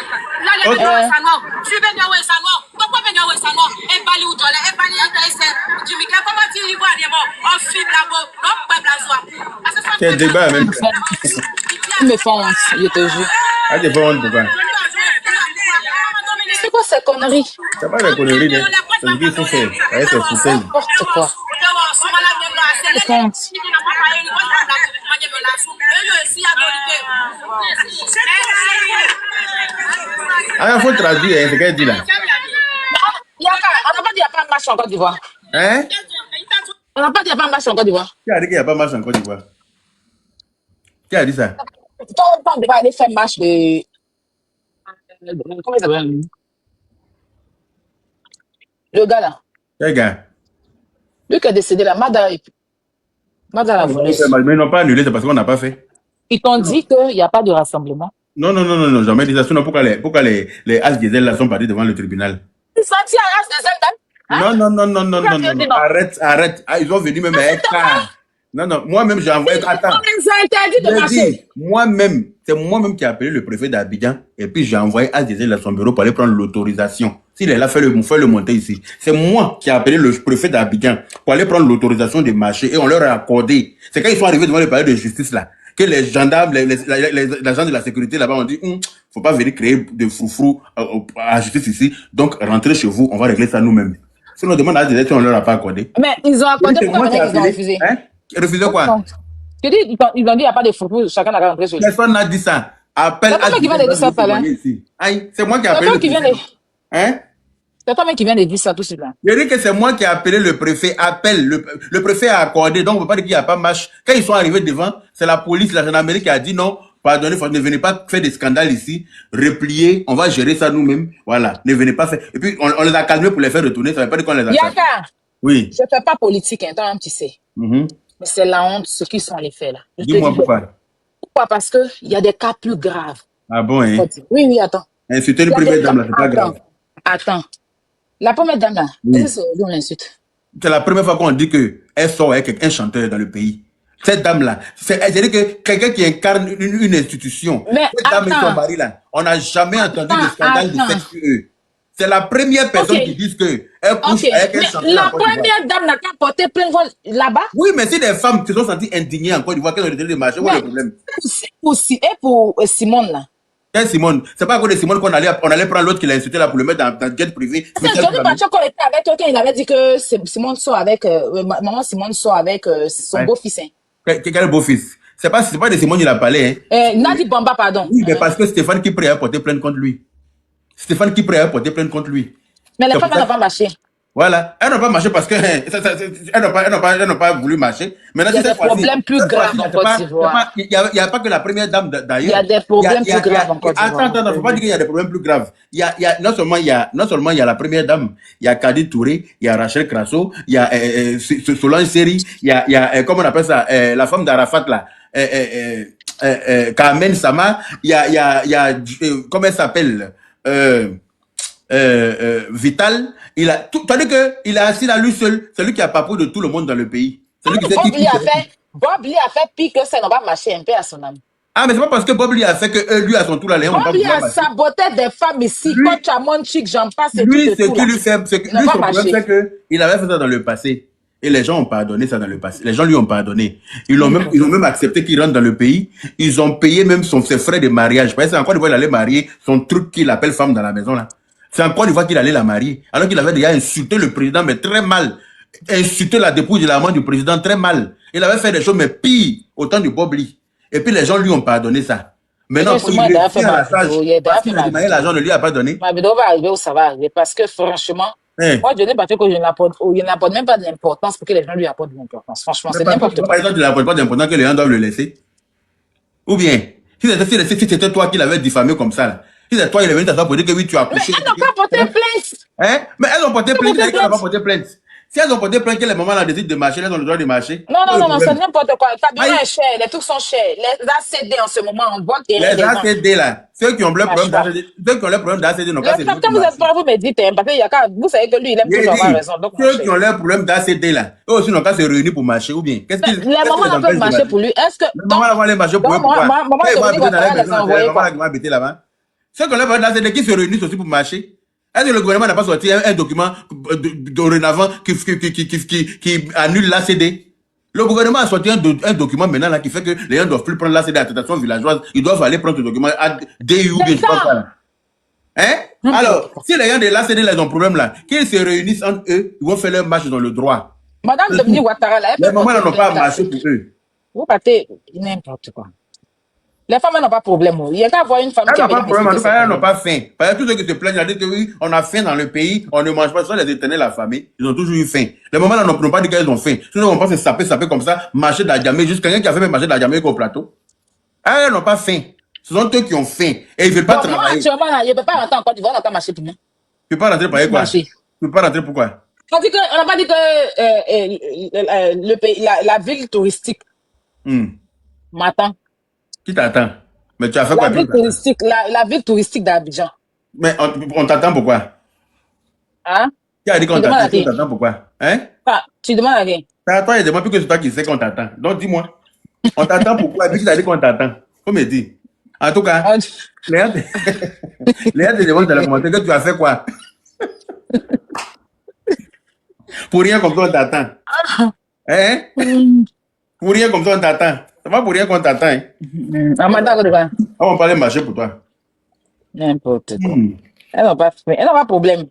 Quel débat même. Tu me fais honte, je te jure. Ah, tu fais honte pourquoi? C'est quoi ces conneries? C'est pas des conneries, c'est ce qu'il faut faire. Avec ses foutaises. N'importe quoi. C'est honte. Ah, il faut traduire hein, ce qu'elle dit là. Yaka, on n'a pas dit qu'il n'y a pas de marche en Côte d'Ivoire. Hein? On n'a pas dit qu'il n'y a pas de marche en Côte d'Ivoire. Qui a dit qu'il n'y a pas de marche en Côte d'Ivoire? Qui a dit ça? On devrait aller faire marche de. Comment il s'appelle? Le gars là. Quel gars? Lui qui est décédé là, Mada la voleuse. Mais ils n'ont pas annulé, c'est parce qu'on n'a pas fait. Ils t'ont dit qu'il n'y a pas de rassemblement. Non, jamais dit ça. Sinon, pourquoi les As Diesel là sont partis devant le tribunal? Ils sont tirés à As Diesel. Non. Arrête. Ah, ils ont venu même avec ça. Non, moi-même, j'ai envoyé. Attends. Moi-même, c'est moi-même qui ai appelé le préfet d'Abidjan et puis j'ai envoyé As Diesel à son bureau pour aller prendre l'autorisation. S'il est là, fait le monter ici. C'est moi qui ai appelé le préfet d'Abidjan pour aller prendre l'autorisation de marcher et on leur a accordé. C'est quand ils sont arrivés devant le palais de justice là que les gendarmes, les agents de la sécurité là-bas ont dit faut pas venir créer de froufrou à la justice ici. Donc, rentrez chez vous, on va régler ça nous-mêmes. Si on demande à des on ne leur a pas accordé. Mais ils ont accordé, pourquoi ils ont refusé? Hein? Refusé quoi? Je dis, ils ont dit qu'il n'y a pas de froufrou, chacun n'a qu'à rentrer chez lui. Personne n'a dit ça. Appelle à qui vient de dire ça, Aïe, c'est moi qui ai appelé le préfet. Hein? C'est toi-même qui viens de dire ça tout de suite là. Je dis que c'est moi qui ai appelé le préfet. Appelle. Le préfet a accordé. Donc, on ne peut pas dire qu'il n'y a pas marche. Quand ils sont arrivés devant, c'est la police, la gendarmerie qui a dit non, pardonnez, ne venez pas faire des scandales ici. Repliez, on va gérer ça nous-mêmes. Voilà, ne venez pas faire. Et puis, on les a calmés pour les faire retourner. Ça ne veut pas dire qu'on les a calmés. Yaka, oui. Je ne fais pas politique, hein, toi-même tu sais. Mais c'est la honte, ce qu'ils sont allés faire là. Dis-moi pourquoi. Pourquoi? Parce qu'il y a des cas plus graves. Ah bon, hein? Oui, attends. Insulter une première dame là, c'est pas grave. Attends. La première dame là, c'est l'insulte. C'est la première fois qu'on dit qu'elle sort avec un chanteur dans le pays. Cette dame-là, c'est-à-dire que quelqu'un qui incarne une institution. Mais cette dame et son mari là, on n'a jamais entendu de scandale de sexe sur eux. C'est la première personne qui dit qu'elle couche avec un chanteur. La première dame n'a qu'à porter plainte là-bas. Oui, mais si des femmes se sont senties indignées en Côte d'Ivoire, qu'elles ont décidé de marcher, où est le problème? Et pour Simone là. Quelle Simone? C'est pas à cause de Simone qu'on allait prendre l'autre qui l'a insulté là pour le mettre dans jet privé. C'est Johnny Pacheco était avec toi quand il avait dit que Simone sort avec, maman Simone sort avec son beau-fils. Hein. Quel beau-fils? C'est pas de Simone il a parlé. Hein. Nadi Bamba, pardon. Oui, mais parce que Stéphane Kipré a porté plainte contre lui. Stéphane Kipré a porté plainte contre lui. Mais les femmes n'ont pas marché. Voilà, elles n'ont pas marché parce que elles n'ont pas voulu marcher. Maintenant, il y a des problèmes plus graves en Côte d'Ivoire. Il n'y a pas que la première dame d'ailleurs. Il y a des problèmes plus graves en Côte d'Ivoire. Attends, il ne faut pas dire qu'il y a des problèmes plus graves. Non seulement il y a la première dame, il y a Kadi Touré, il y a Rachel Crasso, il y a Solange Seri, il y a comment on appelle ça, la femme d'Arafat là, Carmen Sama, il y a comment elle s'appelle, Vital, tandis qu'il a assis là lui seul, c'est lui qui a papou de tout le monde dans le pays. C'est lui qui Bob Lee a fait pire que ça n'a pas marché un peu à son âme. Ah, mais c'est pas parce que Bob Lee a fait que lui à son tour là, Bob Lee a saboté des femmes ici, Coach Amon Chic, j'en passe. Lui, ce qui lui fait, son problème, c'est qu'il avait fait ça dans le passé. Et les gens ont pardonné ça dans le passé. Les gens lui ont pardonné. Ils ont même accepté qu'il rentre dans le pays. Ils ont payé même ses frais de mariage. Parce que c'est encore une fois, il allait marier son truc qu'il appelle femme dans la maison là. C'est encore une fois qu'il allait la marier. Alors qu'il avait déjà insulté le président, mais très mal. Insulté la dépouille de la main du président très mal. Il avait fait des choses, mais pire, au temps du Bob Lee. Et puis les gens lui ont pardonné ça. Maintenant, il a fait l'argent ne lui a pas donné. Ma vidéo va arriver où ça va arriver. Parce que franchement, moi, je n'ai pas dit que je n'apporte même pas d'importance pour que les gens lui apportent de l'importance. Franchement, c'est n'importe quoi. Par exemple, tu n'apportes pas d'importance que les gens doivent le laisser. Ou bien, si c'était toi qui l'avais diffamé comme ça, là. Si c'est toi, il est venu t'asseoir pour dire que oui, tu as couché. Mais elles n'ont pas porté plainte. Hein? Mais elles ont porté plainte, elles n'ont pas porté plainte. Si elles ont porté plainte, que les mamans ont décidé de marcher, elles ont le droit de marcher. Non, c'est n'importe quoi. Le cabinet est cher, les trucs sont chers. Les ACD en ce moment, on voit que les ACD là, ceux qui ont le problème d'ACD n'ont pas. Quand vous êtes pas, vous me dites, parce que vous savez que lui, il aime toujours avoir raison. Ceux qui ont le problème d'ACD là, eux aussi n'ont qu'à se réunir pour marcher ou bien. Les mamans peuvent marcher pour lui. Est-ce que. Les mamans vont aller marcher pour eux. Maman, ceux qui ont le problème d'ACD qui se réunissent aussi pour marcher. Est-ce que le gouvernement n'a pas sorti un document dorénavant qui annule l'ACD? Le gouvernement a sorti un document maintenant là qui fait que les gens ne doivent plus prendre l'ACD à tentation villageoise. Ils doivent aller prendre ce document à DU ou bien je sais pas quoi là. Hein? Alors, si les gens de l'ACD ils ont un problème là, qu'ils se réunissent entre eux, ils vont faire leur marche dans le droit. Madame Dominique Ouattara là, les mamans n'ont pas marché pour eux. Vous partez n'importe quoi. Les femmes n'ont pas de problème. Il y a qu'à avoir une femme qui a pas de problème. Elles n'ont pas faim. Parce que tous ceux qui se plaignent, ils disent que oui, on a faim dans le pays, on ne mange pas. Ce sont les éternels affamés. Ils ont toujours eu faim. Les mamans n'ont pas dit qu'elles ont faim. Sinon, on va se saper comme ça, marcher de la jamée. Juste quelqu'un qui a fait marcher de la jamée au plateau. Elles n'ont pas faim. Ce sont eux qui ont faim. Et ils ne veulent pas travailler. Moi, actuellement, je ne peux pas rentrer en Côte d'Ivoire, on n'a pas marché pour moi. Tu ne peux pas rentrer par quoi? Tu ne peux pas rentrer pourquoi? On n'a pas dit que le pays, la ville touristique m'attend. Qui t'attend? Mais tu as fait quoi? La ville touristique d'Abidjan. Mais on t'attend pourquoi? Hein? Qui a dit qu'on t'attend pourquoi? Hein? Tu demandes à qui? C'est à toi, il demande plus que c'est toi qui sais qu'on t'attend. Donc dis-moi. On t'attend pourquoi? Puis tu as dit qu'on t'attend. Faut me dire. En tout cas, Léa te demande dans les commentaires que tu as fait quoi? Pour rien comme ça on t'attend. Hein? Pour rien comme ça on t'attend. C'est pas pour rien qu'on t'attend. Hein? On va parler marché pour toi. N'importe quoi. Elles n'ont pas de problème.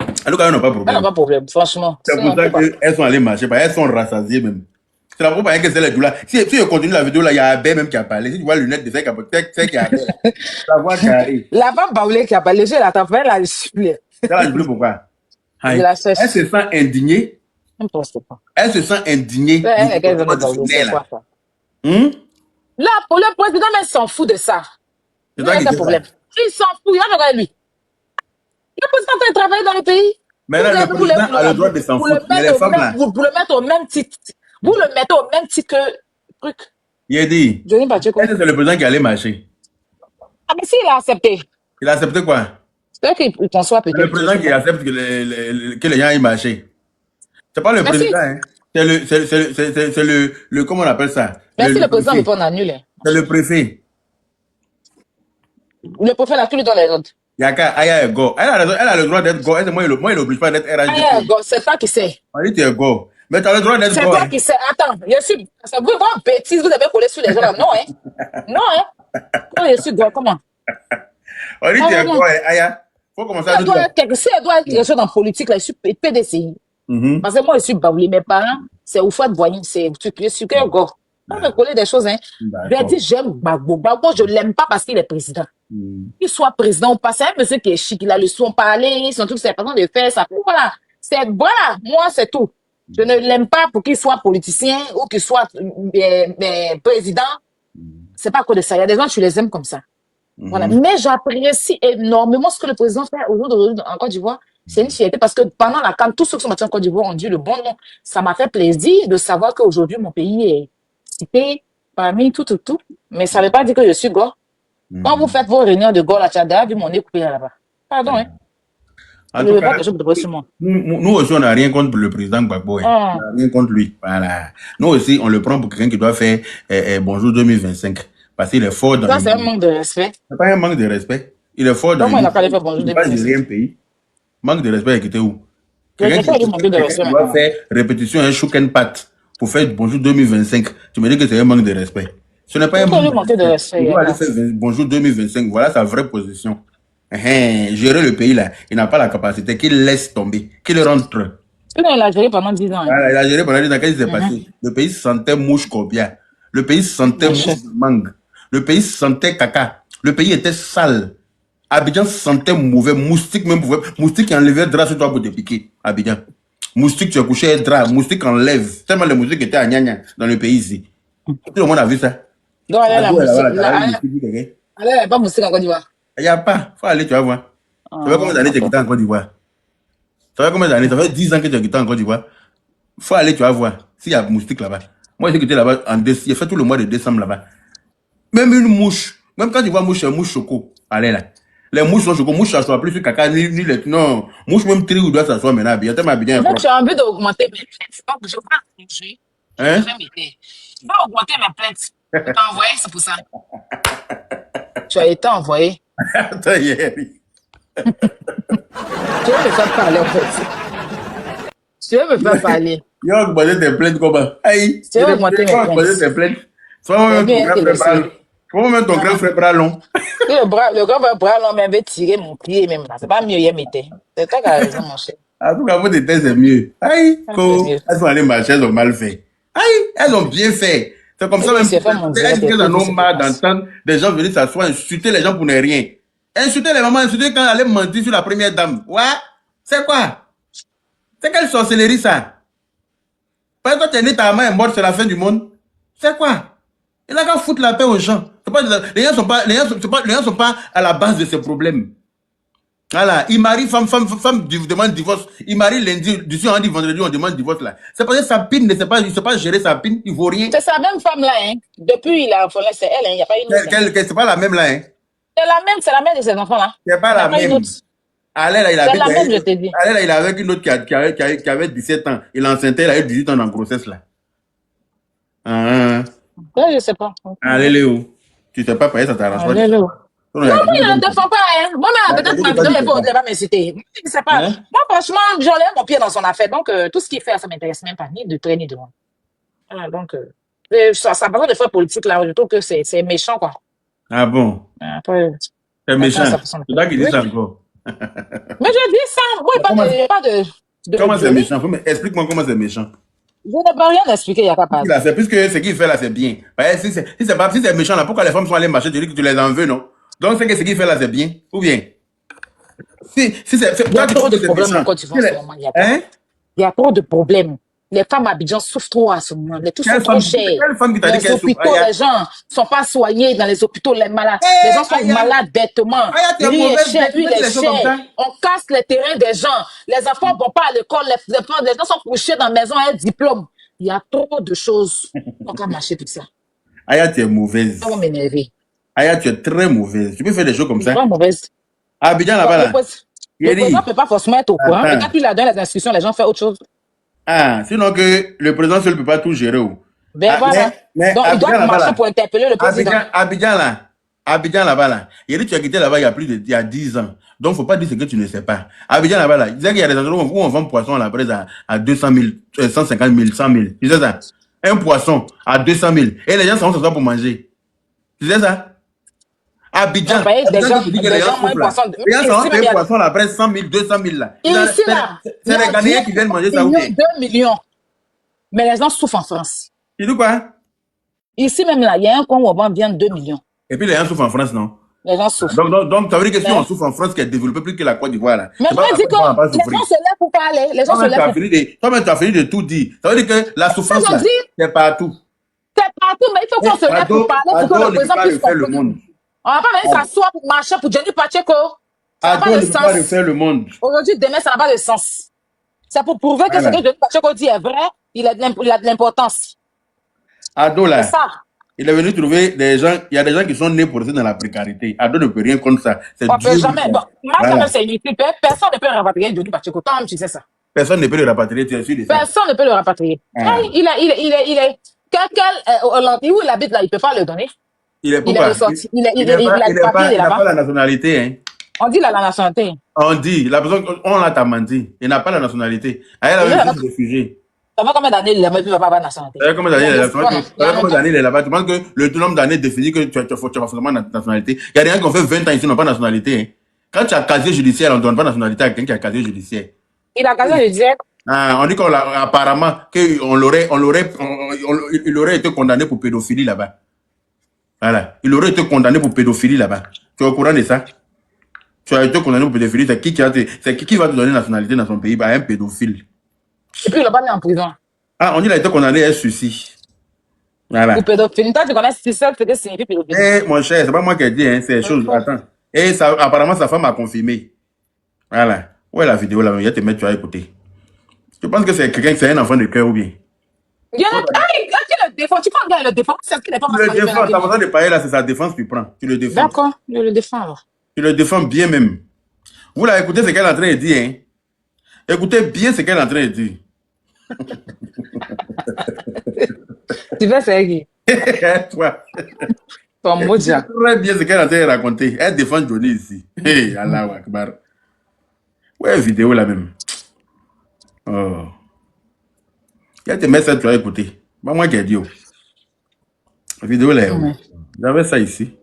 En tout cas, elles n'ont pas de problème. Elles n'ont pas de problème, franchement. C'est pour ça qu'elles sont allées marcher. Elles sont rassasiées même. C'est la première que c'est les douleurs. Si tu continues la vidéo, là, il y a Abel même qui a parlé. Si tu vois les lunettes de fait qui a Abel. La voix qui arrive. La femme Baoulé qui a parlé, je l'attends faire la jubilée. La jubilée pourquoi? Elle se sent indignée. Elle se sent indignée. Là, le président même s'en fout de ça. C'est toi qui dis problème. Il s'en fout, il y a regardé lui. Le président est en train de travailler dans le pays. Mais là, le président a le droit de s'en foutre. Mais les femmes là. Vous le mettez au même titre. Vous le mettez au même titre que truc. Il a dit. Est-ce que c'est le président qui allait marcher? Ah, mais s'il a accepté. Il a accepté quoi? C'est qu'il conçoit peut-être. Le président qui accepte que les gens aillent marcher. C'est pas le président, hein. C'est le comment on appelle ça? Mais si le président veut pas, on annule. C'est le préfet. Le préfet là, tout le temps les autres. Yaka, Aya est go. Elle a le droit d'être go. Moi, il n'oblige pas d'être RH. Aya est go, c'est toi qui sais. On dit tu es go. Mais tu as le droit d'être go. C'est toi qui sais. Attends, je suis. Vous êtes bêtise, vous avez collé sur les gens là. Non, hein? Non, hein? Non, je suis go, comment? On dit que quoi, Aya? Faut commencer à nous dire. Si elle doit être quelque chose en politique, là, je suis PDCI. Parce que moi, je suis baoulé. Mes parents, c'est Oufouette Boigny, c'est Sucre Go. On peut coller des choses, hein. J'ai dit, j'aime Gbagbo. Gbagbo, je l'aime pas parce qu'il est président. Qu'il soit président ou pas, c'est un monsieur qui est chic, il a le son parler, son truc, c'est important de faire ça. Voilà. Voilà, moi, c'est tout. Je ne l'aime pas pour qu'il soit politicien ou qu'il soit président. C'est pas à cause de ça. Il y a des gens, tu les aimes comme ça. Voilà. Mais j'apprécie énormément ce que le président fait aujourd'hui en Côte d'Ivoire. C'est une fierté parce que pendant la CAN, tous ceux qui sont partis en Côte d'Ivoire ont dit le bon nom. Ça m'a fait plaisir de savoir qu'aujourd'hui, mon pays est cité parmi tout. Mais ça ne veut pas dire que je suis Go. Quand vous faites vos réunions de Go, la Tchada, vu mon nez coupé là-bas. Pardon, hein. En tout cas, nous aussi, on n'a rien contre le président Gbagbo. Hein. On n'a rien contre lui. Voilà. Nous aussi, on le prend pour quelqu'un qui doit faire bonjour 2025. Parce qu'il est fort dans ça, c'est un manque de respect. C'est pas un manque de respect. Il est fort dans Comment il n'a pas fait bonjour 2025? Un pays. Manque de respect, écoutez où? Quelqu'un qui doit faire répétition un chouk and pat pour faire bonjour 2025. Tu me dis que c'est un manque de respect. Ce n'est pas un manque de respect. Il doit aller faire bonjour 2025. Voilà sa vraie position. Gérer le pays là, il n'a pas la capacité, qu'il laisse tomber, qu'il rentre. Il a géré pendant 10 ans. Hein. Voilà, il a géré pendant 10 ans. Qu'est-ce qui s'est passé? Le pays sentait mouche copia. Le pays sentait mouche mangue. Le pays sentait caca. Le pays était sale. Abidjan sentait mauvais. Moustique même pouvait. Moustique enlevait drap sur toi pour te piquer. Abidjan. Moustique, tu as couché un drap. Moustique enlève. Tellement les moustiques étaient à Nyanya dans le pays ici. Tout le monde a vu ça. Donc, allez, la moustique. Allez, pas moustique en Côte d'Ivoire. Il n'y a pas. Faut aller, tu vas voir. Ça fait combien d'années que tu es quitté en Côte d'Ivoire? Ça fait combien d'années? Ça fait 10 ans que tu es quitté en Côte d'Ivoire. Faut aller, tu vas voir. S'il y a moustique là-bas. Moi, j'ai quitté là-bas en décembre. J'ai fait tout le mois de décembre là-bas. Même une mouche. Même quand tu vois mouche, c'est mouche choco. Allez là. Les mouches sont choco. Mouche, ça soit plus sur caca, ni les. Non. Mouche, même tri ou doit s'asseoir maintenant. Il y a tellement bien. Donc, j'ai envie d'augmenter mes plaintes. Donc, je vais manger. Hein? Je vais augmenter mes plaintes. Tu t'as envoyé, c'est pour ça. Tu as été envoyé. Attends, hier. Tu veux me faire parler, en fait. Tu veux me faire parler. Il a augmenté tes plaintes comment? Aïe. Tu veux augmenter tes plaintes. Comment même ton grand frère bras long? Le grand bras long m'avait tiré mon pied même là. C'est pas mieux, il m'était. C'est toi qui as raison, mon cher. En tout cas, vous détestez, c'est mieux. Aïe, elles sont allées marcher, elles ont mal fait. Aïe, elles ont bien fait. C'est comme ça même. Elles en ont marre d'entendre des gens venir s'asseoir, insulter les gens pour ne rien. Insulter les mamans, insulter quand elle allait mentir sur la première dame. Ouais, c'est quoi? C'est quelle sorcellerie ça? Parce que toi, tu es né, ta main est morte, c'est la fin du monde. C'est quoi? Il a qu'à foutre la paix aux gens. Les gens sont pas à la base de ces problèmes. Voilà, il marie femme demande divorce. Il marie lundi, du on dit vendredi, on demande divorce là. C'est parce que sa pine ne sait pas gérer sa pine, il vaut rien. C'est sa même femme là, hein. Depuis il a volé, c'est elle, hein. Il n'y a pas une autre. C'est pas la même là, hein. C'est la même de ses enfants là. C'est pas la même. Allez là, il avait. C'est la même, je te dis. Allez là, il avait avec une autre qui avait 17 ans. Il enceinte, il a eu 18 ans dans la grossesse là. Ouais, je sais pas. Allez Léo, tu sais pas payer, ça t'arrange pas. Non, moi, il ne défend pas, hein. Moi, peut-être ma vidéo, il faut ne pas m'insulter. Je ne sais pas. Moi, franchement, j'enlève mon pied dans son affaire. Donc, tout ce qu'il fait, ça ne m'intéresse même pas, ni de près ni de loin. Voilà, donc, ça a besoin de faire politique, là. Je trouve que c'est méchant, quoi. Ah bon? C'est méchant. C'est toi qui dis ça encore. Mais je dis ça. Moi, il n'y a pas de. Comment c'est méchant? Explique-moi comment c'est méchant. Je n'ai pas rien à expliquer, il n'y a pas de parler. Puisque ce qu'il fait là, c'est bien. Si c'est méchant là, pourquoi les femmes sont allées marcher? Tu dis que tu les en veux, non? Donc, c'est que ce qu'il fait là, c'est bien. Ou bien? Il y a trop de problèmes en Côte d'Ivoire en ce moment. Il y a trop de problèmes. Les femmes à Abidjan souffrent trop à ce moment. Les tout sont trop chers. Les hôpitaux, les gens ne sont pas soignés dans les hôpitaux, les malades. Les gens sont malades bêtement. Lui est cher, lui est cher. On casse les terrains des gens. Les enfants ne vont pas à l'école. Les gens sont couchés dans la maison à un diplôme. Il y a trop de choses. On va marcher tout ça. Aya, tu es mauvaise. Ça va m'énerver. Aya, tu es très mauvaise. Tu peux faire des choses comme ça. Pas mauvaise. Abidjan là-bas là. Le président ne peut pas forcément être au courant. Et quand il a donné les instructions, les gens font autre chose. Ah, sinon que le président seul ne peut pas tout gérer. Ben voilà. Donc, il doit marcher pour interpeller le président. Abidjan là-bas là. Il dit que tu as quitté là-bas il y a 10 ans. Donc, il ne faut pas dire ce que tu ne sais pas. Abidjan là-bas là. Il disait qu'il y a des endroits où on vend poisson à la presse à 200 000, 150 000, 100 000. Tu sais ça? Un poisson à 200 000. Et les gens sont s'asseoir pour manger. Tu sais ça? Abidjan. Des Abidjan, gens, tu dis que des les gens gens moins souffrent là. poisson. Les gens sont en Ici, train même, de poisson là, après 100 000, 200 000 là. ici, là, il C'est y les a Ghanéens qui viennent manger ça ou 1 bien? million, 2 millions. Mais les gens souffrent en France. Tu dis quoi? Ici, même là, il y a un coin où on vend bien 2 millions. Et puis les gens souffrent en France, non? Les gens souffrent. Donc, ça veut dire que si on Mais, souffre en France, qui est développé plus que la Côte d'Ivoire là. mais C'est moi, pas je la dis Côte d'Ivoire n'a pas que les souffrir. gens se lèvent pour parler. Les gens se Toi-même, lèvent pour toi-même, tu as fini de tout dire. Ça veut dire que la souffrance je là, dis, c'est partout. c'est partout, mais il faut qu'on se lève pour parler, pour que Ado le ne peut président pas puisse refaire le comprendre. monde. On va pas venir s'asseoir pour marcher pour Jenny Pacheco. Ça n'a pas Ado de ne peut pas sens. refaire le monde. Aujourd'hui, demain, ça n'a pas de sens. C'est pour prouver que ce Voilà. que Jenny Pacheco dit est vrai, il a de l'importance. Ado C'est là, ça. il est venu trouver des gens. Il y a des gens qui sont nés pour rester dans la précarité. Ado ne peut rien contre ça. C'est On Dieu. peut jamais. Bon, moi, Voilà. quand même, c'est une équipe. Personne ne peut rapatrier Jenny Pacheco. Toi-même, tu sais ça. Personne ne peut le rapatrier, tu es sûr de ça. Personne ne peut le rapatrier. Ah. Il est. Où il habite là, il ne peut pas le donner. Il est Il pourquoi? est ressorti. Il a Il le papier de n'a pas là-bas. la nationalité. Hein. On dit la nationalité. On dit, la personne, on l'a t'a menti. Il n'a pas la nationalité. Elle a juste réfugié. Ça fait combien d'années il n'a pas avoir la nationalité? Ça fait combien d'années il est là? Ça fait combien d'années il est là-bas? Tu penses que le nombre d'années définit que tu as forcément la nationalité? Il y a des gens qui ont fait 20 ans ici, n'ont pas de nationalité. Hein. Quand tu as casier judiciaire, on ne donne pas de nationalité à quelqu'un qui a casier judiciaire. Il a casier judiciaire. On dit apparemment qu'il aurait été condamné pour pédophilie là-bas. Voilà. Il aurait été condamné pour pédophilie là-bas. Tu es au courant de ça? Tu as été condamné pour pédophilie, c'est qui va te donner la nationalité dans son pays? Bah, un pédophile. Et puis il l'a pas mis en prison. Ah, on dit qu'il a été condamné à un suicide. Voilà. Pour pédophilie. Toi, tu connais ce que signifie pédophilie? Eh, mon cher, c'est pas moi qui ai dit, hein, c'est chose. Attends. Et ça, apparemment, sa femme a confirmé. Voilà. Où est la vidéo là? Il va te mettre, tu vas écouter. Tu penses que c'est quelqu'un qui c'est un enfant de cœur ou bien? Il y a qui le défend. Tu prends le défend. C'est qui n'est pas Tu le défends. T'as besoin de parler là, c'est sa défense, tu prends. Tu le défends. D'accord, je le défends alors. Tu le défends bien même. Vous là, écoutez ce qu'elle est en train de dire. Hein. Écoutez bien ce qu'elle est en train de dire. Tu veux c'est qui? Toi. Ton moja. Très bien ce qu'elle est en train de raconter. Elle défend Johnny ici. Hey, Allahu Akbar. Ouais, vidéo là même. Oh. Il y a des messages, tu vas écouter. Pas moi qui ai dit. Oh. La vidéo là. Oh. J'avais ça ici.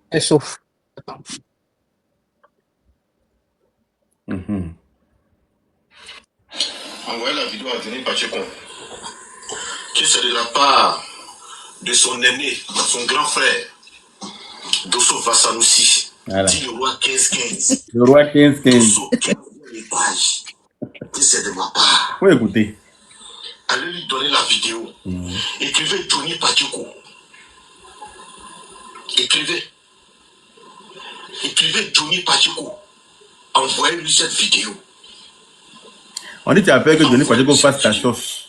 Elle chauffe. Envoyez la vidéo à Denis Pacheco. Qui c'est de la part de son aîné, son grand frère, Dosso Vassanoussi. Voilà. Dit le roi 15-15. Le roi 15-15. Dosso, l'étage. Qui c'est de ma part. Faut écouter. Allez lui donner la vidéo. Écrivez Johnny Pacheco. Écrivez Johnny Pacheco. Envoyez-lui cette vidéo. On dit que tu as peur que Johnny Pacheco fasse ta sauce.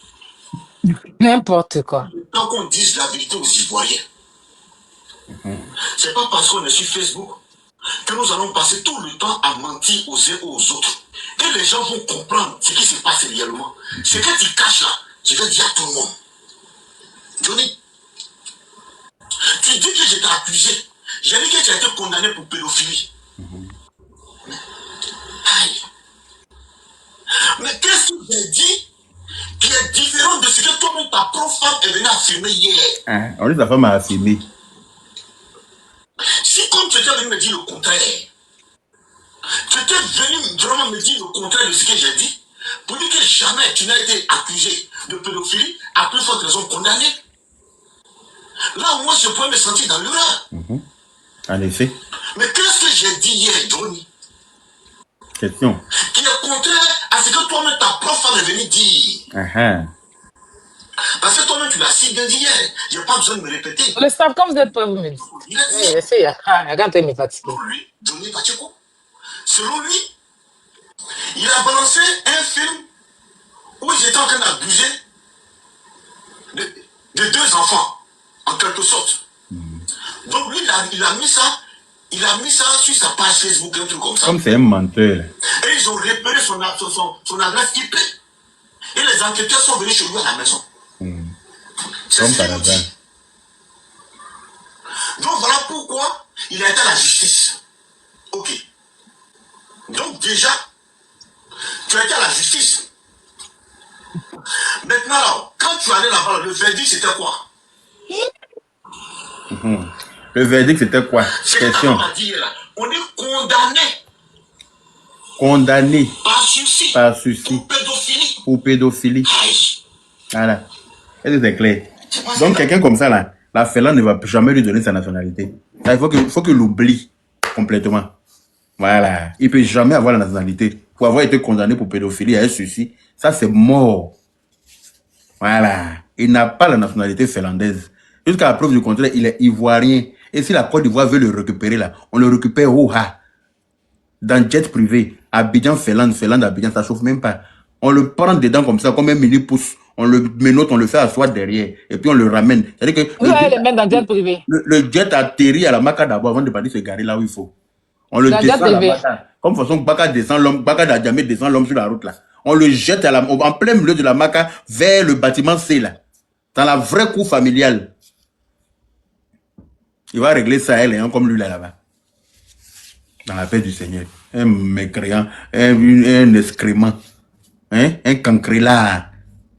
N'importe quoi. Tant qu'on dise la vérité aux Ivoiriens, c'est pas parce qu'on est sur Facebook que nous allons passer tout le temps à mentir aux uns aux autres. Et les gens vont comprendre ce qui se passe réellement. Ce que tu caches là, je vais dire à tout le monde. Johnny, tu dis que j'étais accusé. J'ai dit que tu as été condamné pour pédophilie. Aïe. Mais qu'est-ce que j'ai dit qui est différent de ce que toi-même ta propre femme est venue affirmer hier? Ah, on dit ta femme a affirmé. Si comme tu étais venu me dire le contraire, tu étais venu vraiment me dire le contraire de ce que j'ai dit, pour dire que jamais tu n'as été accusé de pédophilie, à plus forte raison condamné. Là, moi, je pourrais me sentir dans l'erreur. En effet. Mais qu'est-ce que j'ai dit hier, Johnny? Question. Qui est contraire à ce que toi-même ta propre femme est venue dire. Parce que toi-même, tu l'as si bien dit hier. Je n'ai pas besoin de me répéter. Le staff, comme vous êtes prêts, vous me dites. Il a dit. Regarde, mes fatigués. Selon lui, Johnny Pacheco, selon lui, il a balancé un film où ils étaient en train d'abuser de deux enfants, en quelque sorte. Donc lui, il a mis ça sur sa page Facebook, un truc comme ça. Comme c'est un menteur. Et ils ont repéré son adresse IP. Et les enquêteurs sont venus chez lui à la maison. Comme par hasard. Donc voilà pourquoi il a été à la justice. Ok. Donc déjà, tu as été à la justice. Maintenant, là, quand tu allais là-bas, le verdict, c'était quoi? Le verdict, c'était quoi? Question. On est condamné. Condamné. Par Par ceci. Pour pédophilie. Pour pédophilie. Voilà. Est-ce que c'est clair? Donc, quelqu'un comme ça, là, la Finlande ne va jamais lui donner sa nationalité. Là, il faut qu'il l'oublie complètement. Voilà. Il ne peut jamais avoir la nationalité. Pour avoir été condamné pour pédophilie et ceci, ça, c'est mort. Voilà. Il n'a pas la nationalité finlandaise. Jusqu'à la preuve du contraire, il est ivoirien. Et si la Côte d'Ivoire veut le récupérer, là, on le récupère dans jet privé. Abidjan, Finlande, Abidjan, ça chauffe même pas. On le prend dedans comme ça, comme un mini-pouce. On le menotte, on le fait asseoir derrière. Et puis on le ramène. C'est-à-dire que Vous allez le mettre dans jet privé. le jet atterrit à la Maca d'abord avant de partir se garer là où il faut. On le descend à la Maca. Comme façon Baka descend l'homme, Baka Djamé descend l'homme sur la route là. On le jette en plein milieu de la Maca vers le bâtiment C là. Dans la vraie cour familiale. Il va régler ça, elle, hein, comme lui là-bas. Dans la paix du Seigneur. Un mécréant, un excrément, hein, un cancrelard,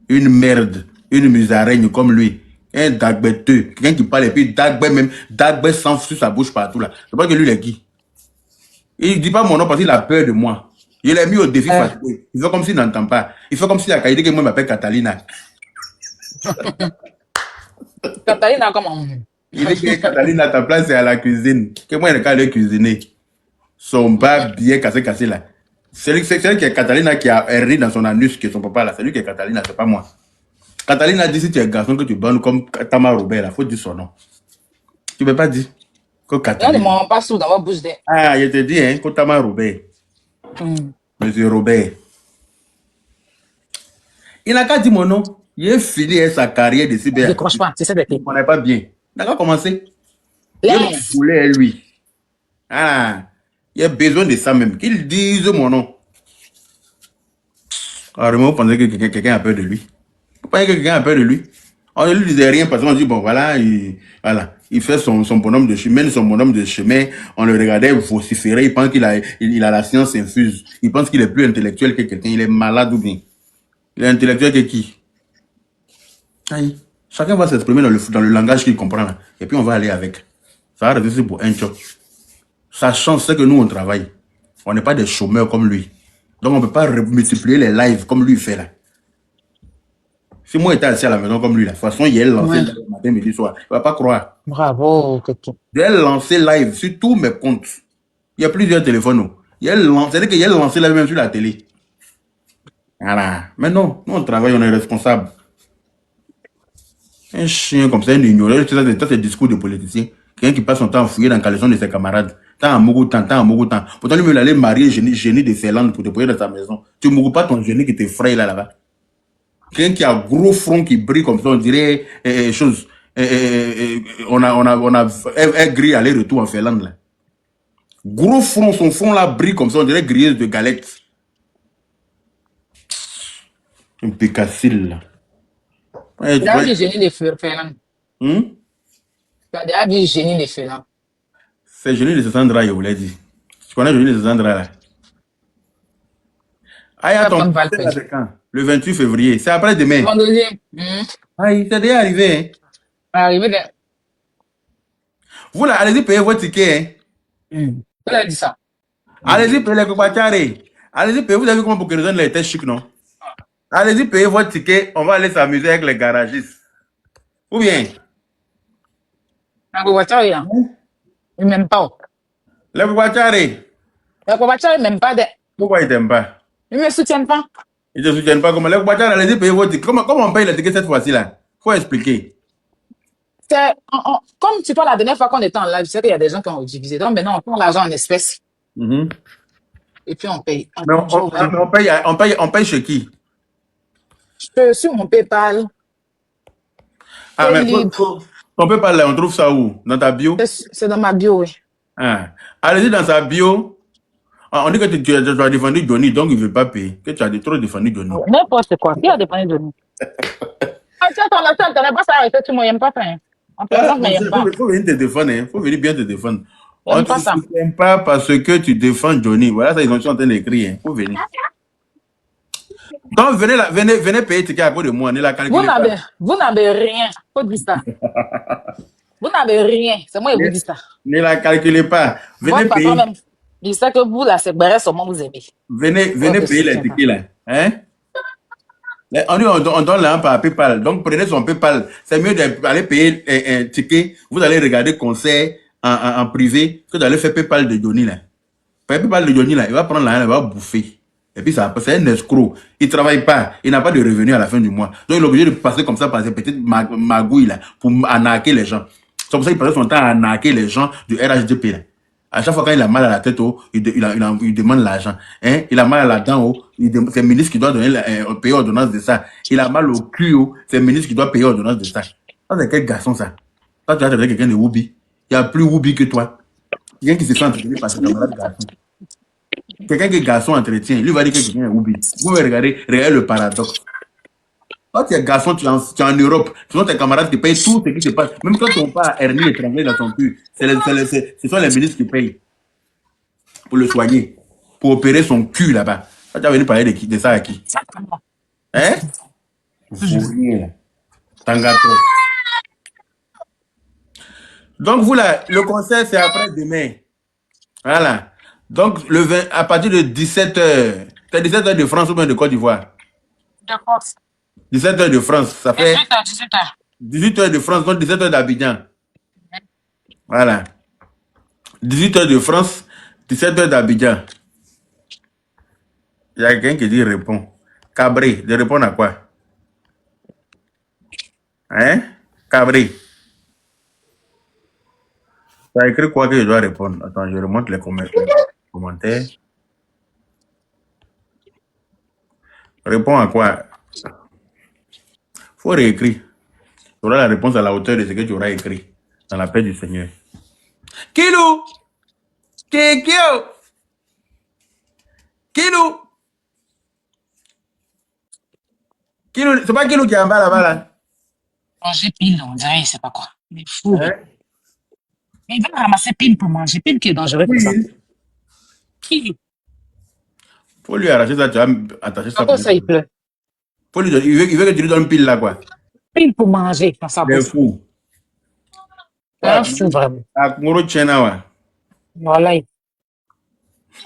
une merde, une musaraigne comme lui, un dagbeteux, quelqu'un qui parle et puis dagbet sans sur sa bouche partout là. C'est pas que lui il est qui. Il dit pas mon nom parce qu'il a peur de moi. Il est mis au défi facile. Il fait comme s'il n'entend pas. Il fait comme si la qualité que moi m'appelle Catalina. Catalina, comment? Il dit que Catalina, ta place c'est à la cuisine. Que moi, il est qu'à aller cuisiner. Son bas bien cassé là. C'est lui qui est Catalina qui a ri dans son anus que son papa là. C'est lui qui est Catalina, c'est pas moi. Catalina dit si tu es garçon que tu bandes comme Tama Robert là, faut dire son nom. Tu peux pas dire que Catalina. Il y a des pas sous dans ma bouche. Ah, je te dis, hein, que Tama Robert. Monsieur Robert. Il n'a qu'à dire mon nom. Il a fini sa carrière de cyber. Ne décroche pas, c'est ça d'être. Il ne connaît pas bien. Il n'a qu'à commencer. Il voulait lui. Ah. Il y a besoin de ça même. Qu'il dise mon nom. Alors, vous pensez que quelqu'un a peur de lui? Vous pensez que quelqu'un a peur de lui? On ne lui disait rien parce qu'on dit, bon, voilà, il fait son bonhomme de chemin, son bonhomme de chemin. On le regardait vociférer. Il pense qu'il a la science infuse. Il pense qu'il est plus intellectuel que quelqu'un. Il est malade ou bien? Il est intellectuel que qui? Aïe. Chacun va s'exprimer dans le langage qu'il comprend. Là. Et puis, on va aller avec. Ça va rester pour un job. Sa chance, c'est que nous, on travaille. On n'est pas des chômeurs comme lui. Donc, on ne peut pas multiplier les lives comme lui fait là. Si moi j'étais assis à la maison comme lui, là, de toute façon, il est lancé le matin, midi, soir. Il ne va pas croire. Bravo, Kiki. Il est lancé live sur tous mes comptes. Il y a plusieurs téléphones. C'est-à-dire qu'il est lancé live même sur la télé. Voilà. Mais non, nous, on travaille, on est responsable. Un chien comme ça, un ignoré, ça c'est le discours de politicien. Quelqu'un qui passe son temps à fouiller dans le caleçon de ses camarades. Tant à Mougou, tant à Mougou, tant. Pourtant, lui, il allait marier génie de Finlande pour te poser dans sa maison. Tu ne mourras pas ton génie qui te fraye là-bas. Quelqu'un qui a gros front qui brille comme ça, on dirait chose. On a un gris aller-retour en Finlande là. Gros front, son front là brille comme ça, on dirait grilleuse de galettes. Un pécassile là. Tu as vu génie de Finlande? Tu as vu génie de Finlande? C'est génie de Sandra, je vous l'ai dit. Tu connais génie de Sandra là? Ah, attends, c'est quand? Le 28 février. C'est après demain. Vendredi. Aïe, c'est déjà arrivé. Hein? Arrivé de... Vous là, allez-y payer votre ticket. Hein? Qui a dit ça? Allez-y payer les coupacharés. Allez-y payer. Vous avez vu comment pour que les gens étaient chic, non? Allez-y payer votre ticket. On va aller s'amuser avec les garagistes. Ou bien? Les coupacharés, là. Ils ne m'aiment pas. Les coupacharés. Les coupacharés ne m'aiment pas. Pourquoi ils ne t'aiment pas? Ils ne me soutiennent pas. Ils ne te soutiennent pas. Comment les coupacharés, allez-y payer votre ticket. Comment on paye le ticket cette fois-ci là? Faut expliquer. Comme tu parles la dernière fois qu'on était en live, tu sais qu'il y a des gens qui ont divisé. Donc maintenant, on prend l'argent en espèces. Et puis on paye. Mais on paye chez qui? Sur mon PayPal. Ah, mais ton PayPal là, on trouve ça où? Dans ta bio? C'est dans ma bio, oui. Ah. Allez-y dans sa bio. On dit que tu as défendu Johnny, donc il ne veut pas payer. Que tu as trop défendu Johnny. N'importe quoi. Qui a défendu Johnny? Ah, tiens, ton accent, tu n'as pas ça arrêté, tu ne m'aimes pas. Il faut venir te défendre, il faut venir bien te défendre. On ne t'aime pas parce que tu défends Johnny. Voilà, ça, ils sont en train d'écrire. Il faut venir. Donc, venez payer ticket à cause de moi. On est là, vous n'avez rien. Il faut dire ça. Vous n'avez rien. C'est moi qui vous dis ça. Ne la calculez pas. Venez Votre patron payer. même dit ça que vous, là, c'est Barret seulement vous aimez. Venez payer les tickets là. Hein? On donne l'argent par PayPal. Donc prenez son PayPal. C'est mieux d'aller payer un ticket. Vous allez regarder concert en privé que d'aller faire PayPal de Johnny là. PayPal de Johnny là, il va prendre l'argent, il va bouffer. Et puis ça, c'est un escroc. Il ne travaille pas. Il n'a pas de revenus à la fin du mois. Donc il est obligé de passer comme ça par ces petites magouilles là pour arnaquer les gens. C'est pour ça qu'il passe son temps à arnaquer les gens du RHDP là. À chaque fois quand il a mal à la tête, il demande l'argent. Hein? Il a mal à la dent, c'est le ministre qui doit payer ordonnance de ça. Il a mal au cul, c'est le ministre qui doit payer ordonnance de ça. Ça, c'est quel garçon ça? Toi, tu as quelqu'un de Woubi. Il y a plus Woubi que toi. Quelqu'un qui se fait entretenir par ses camarades garçons. Quelqu'un qui est garçon entretien, lui va dire que quelqu'un est Woubi. Vous regardez le paradoxe. Quand tu es garçon, tu es en Europe, sinon tes camarades qui payent tout ce qui se passe. Même quand ton père a hernie étranglée dans ton cul, ce sont les ministres qui payent pour le soigner, pour opérer son cul là-bas. Tu as venu parler de ça à qui? Hein? Vous rien là. Tangato. Donc vous là, le concert c'est après demain. Voilà. Donc à partir de 17h, c'est 17h de France ou bien de Côte d'Ivoire? De France. 17h de France, ça fait 18h. 18h de France, donc 17h d'Abidjan. Voilà. 18h de France, 17h d'Abidjan. Il y a quelqu'un qui dit répond. Cabré, de répondre à quoi? Hein? Cabré. Tu as écrit quoi que je dois répondre? Attends, je remonte les commentaires. Réponds à quoi? Faut réécrire. Tu auras la réponse à la hauteur de ce que tu auras écrit dans la paix du Seigneur. Kilou! Kikio! Kilou! Kilou, c'est pas Kilou qui est en bas là-bas là? Manger pile, on dirait, c'est pas quoi. Il est fou. Hein? Mais il va ramasser pile pour manger. Pile qui est dangereux comme ça. Pile. Faut lui arracher ça, tu vas attacher ça. Pourquoi ça, il pleut? Faut lui donner, il veut que tu lui donnes pile là quoi. Pile pour manger dans sa bouche. C'est fou. C'est un fou vraiment. Akmoro Tchena wa. Voilà.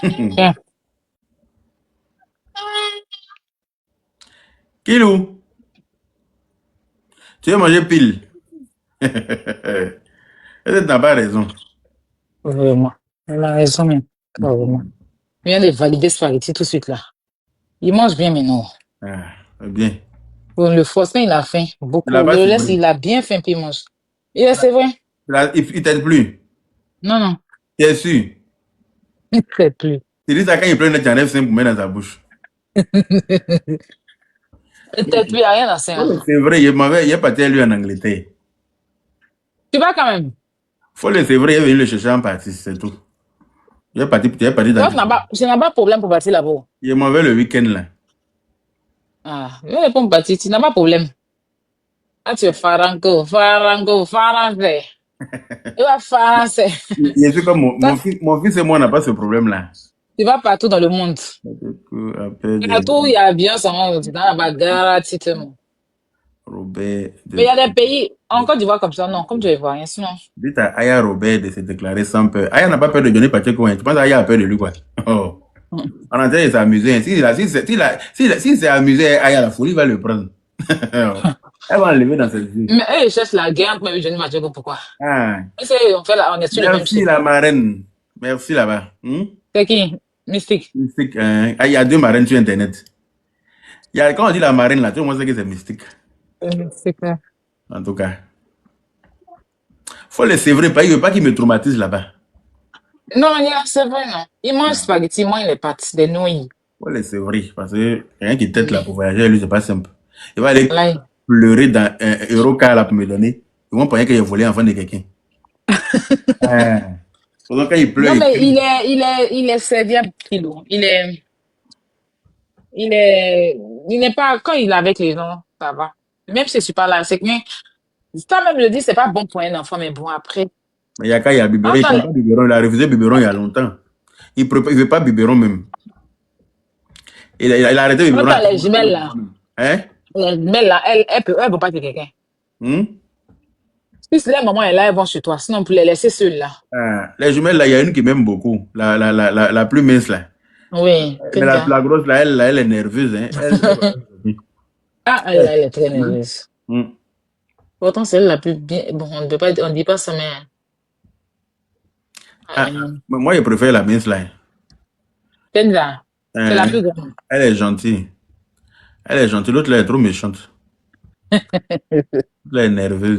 Tiens. Kilou, tu veux manger pile? Est-ce que tu n'as pas raison? Vraiment. Elle a raison, même. Carrément. Il vient de valider spaghetti tout de suite là. Il mange bien maintenant. Ah, bien. Pour le force, il a faim. Beaucoup. Le laisse, il a bien faim, puis il mange. Et c'est vrai. Il t'aide plus? Non, non. Tu es sûr? Il ne t'aide plus. Tu dis ça quand il pleut, tu enlèves 5 pour mettre dans sa bouche. Il t'aide plus, il n'y a rien dans ça. C'est vrai, il est parti à lui en Angleterre. Tu vas quand même? C'est vrai, il est venu le chercher en partie, c'est tout. Il est parti dans je n'ai pas de problème pour partir là-bas. Il est mauvais le week-end là. Ah, je vais répondre partir, tu n'as pas de problème. Ah, tu es farango. Il va français. Il est comme mon fils et moi, on n'a pas ce problème-là. Tu vas partout dans le monde. Partout, il y a avion, tu dans la bagarre, gratuitement. Robert. Mais il y a des pays, en Côte d'Ivoire comme ça, non, comme tu les vois, sinon. Dites à Aya Robert de se déclarer sans peur. Aya n'a pas peur de Johnny Pacheco. Tu penses qu'Aya a peur de lui, quoi? Oh. En entier, il s'est amusé. S'il s'est amusé, Aya, la folie va le prendre. Elle va enlever dans ses yeux. Mais elle cherche la guerre entre Johnny Pacheco, pourquoi? Ah. On est sur le même Merci la marraine. Merci là-bas. C'est qui? Mystique. Mystique. Il y a 2 marraines sur Internet. Quand on dit la marraine, là, tout le monde sait que c'est Mystique. C'est clair. En tout cas. Faut laisser vrai, il ne veut pas qu'il me traumatise là-bas. Non, c'est vrai, non. Il mange spaghetti, il mange les pâtes, des nouilles. Faut laisser vrai, parce que rien qui tête là pour voyager, lui, c'est pas simple. Il va aller pleurer dans un Eurocar là pour me donner. Ils vont penser qu'il a volé enfant de quelqu'un. Donc quand il pleure. Non, mais il est serviable, Kilo. Il n'est pas, quand il est avec les gens, ça va. Même si je suis pas là, c'est que, ça même le dit, c'est pas bon pour un enfant, mais bon, après. Mais il y a quand il y a biberon, il a biberon, il a refusé biberon il y a longtemps. Il veut pas biberon même. Il a arrêté biberon. Les jumelles là. Hein? Les jumelles là, elles peuvent pas tuer quelqu'un. Si les mamans est là, elles vont chez toi. Sinon, pour les laisser seules là. Les jumelles, là, il y a une qui m'aime beaucoup. La plus mince, là. Oui. Mais la grosse, là, elle est nerveuse. Hein. Elle est très nerveuse. Pourtant, c'est elle la plus bien. Bon, on ne dit pas ça, mais. Moi, je préfère la mince, là. Kenza, c'est la plus grande. Elle est gentille. Elle est gentille. L'autre, là, est trop méchante. Elle est nerveuse.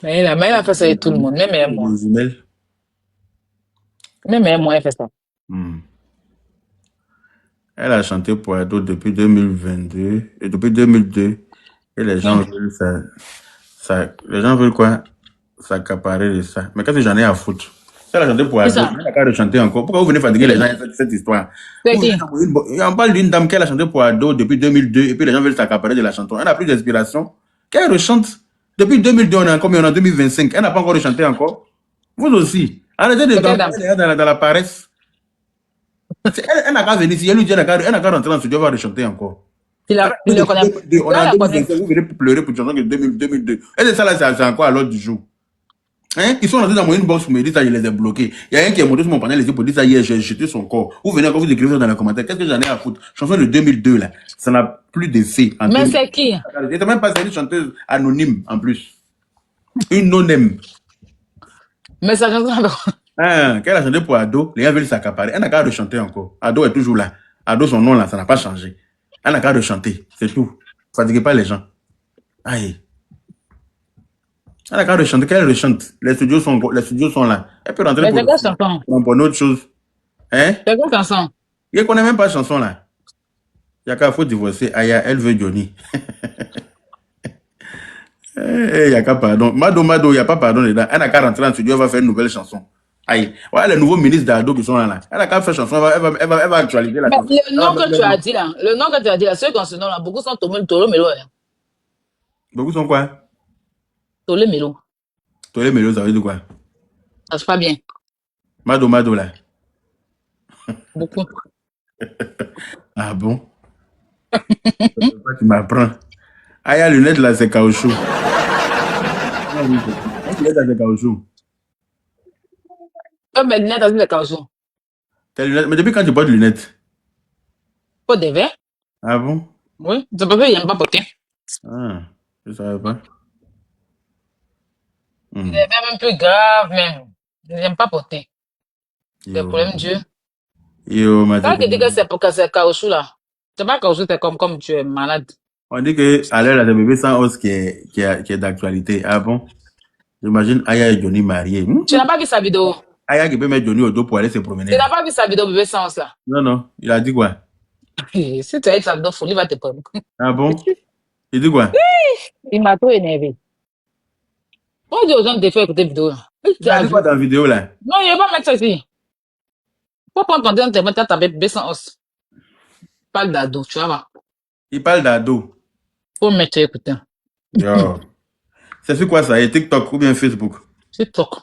Maïla fait ça avec tout le monde. Même moi. Même moi, elle fait ça. Elle a chanté pour Ado depuis 2022 et depuis 2002. Et les gens veulent ça. Les gens veulent quoi? S'accaparer de ça. Mais qu'est-ce que j'en ai à foutre? Si elle a chanté pour Ado, elle a qu'à chanter encore. Pourquoi vous venez fatiguer les gens avec cette histoire? On parle d'une dame qui a chanté pour Ado depuis 2002 et puis les gens veulent s'accaparer de la chanson. Elle n'a plus d'inspiration. Qu'elle rechante. Depuis 2002, on est en 2025. Elle n'a pas encore rechanté encore. Vous aussi. Arrêtez de dans la paresse. Elle n'a qu'à venir ici. Elle lui dit elle n'a qu'à rentrer dans le studio, elle va rechanter encore. On est en 2025, vous venez pleurer pour une chanson de 2002. Et ça là, c'est encore à l'ordre du jour. Hein? Ils sont rentrés dans mon inbox pour me dire ça, je les ai bloqués. Il y a un qui est monté sur mon panel pour dire ça hier, j'ai jeté son corps. Vous venez encore vous écrivez ça dans les commentaires. Qu'est-ce que j'en ai à foutre? Chanson de 2002 là, ça n'a plus d'effet. Mais c'est qui? C'est même pas une chanteuse anonyme en plus. Une non-aime. Mais ça chanson. Qu'elle a chanté pour Ado, les gens veulent s'accaparer. Elle n'a qu'à rechanter encore. Ado est toujours là. Ado, son nom là, ça n'a pas changé. Elle n'a qu'à rechanter, c'est tout. Fatiguez pas les gens. Aïe. Elle n'a qu'à rechanter, qu'elle rechante. Les studios sont là. Elle peut rentrer pour une autre chose. Hein? C'est quoi chanson? Il ne connaît même pas chanson là. Il n'y a qu'à faut divorcer. Aïe, elle veut Johnny. Il n'y a qu'à pardon. Mado, il n'y a pas pardon dedans. Elle n'a qu'à rentrer dans le studio, elle va faire une nouvelle chanson. Aïe. Ouais, les nouveaux ministres d'Ado qui sont là. Elle n'a qu'à faire chanson, elle va actualiser la chanson. Le nom que tu as dit là, ceux qui ont ce nom là, beaucoup sont Tolo Melo. Beaucoup sont quoi? Tolo Melo. Tolo Melo, ça veut dire quoi? Ça se passe bien. Mado là. Beaucoup. Ah bon? Tu m'apprends. Ah, il y a lunettes là, c'est caoutchouc. Lunettes là, c'est caoutchouc. Mes lunettes là, c'est caoutchouc. Tes lunettes, mais depuis quand tu portes lunettes? Pas des verres. Ah bon? Oui, c'est parce qu'il n'aime pas porter. Ah, je ne savais pas. Des verres même plus graves même. Je n'aime pas porter. C'est le problème Dieu. Quand tu dis que c'est caoutchouc là, c'est pas caoutchouc, c'est comme tu es malade. On dit que à l'heure, le bébé sans os qui est d'actualité. Ah bon? J'imagine Aya et Johnny mariés. Tu n'as pas vu sa vidéo? Aya qui peut mettre Johnny au dos pour aller se promener. Tu n'as pas vu sa vidéo bébé sans os là? Non. Il a dit quoi? Si tu as eu sa vidéo, Folie va te prendre. Ah bon? Il dit quoi? Il m'a trop énervé. On dit aux gens de faire écouter la vidéo là. Il a dit quoi dans la vidéo là? Non, il ne va pas mettre ça ici. Faut prendre ton temps, tu vas taper bébé sans os. Parle d'Ado, tu vois pas? Il parle d'Ado. Faut mettre écouter. C'est sur quoi ça? TikTok ou bien Facebook? TikTok.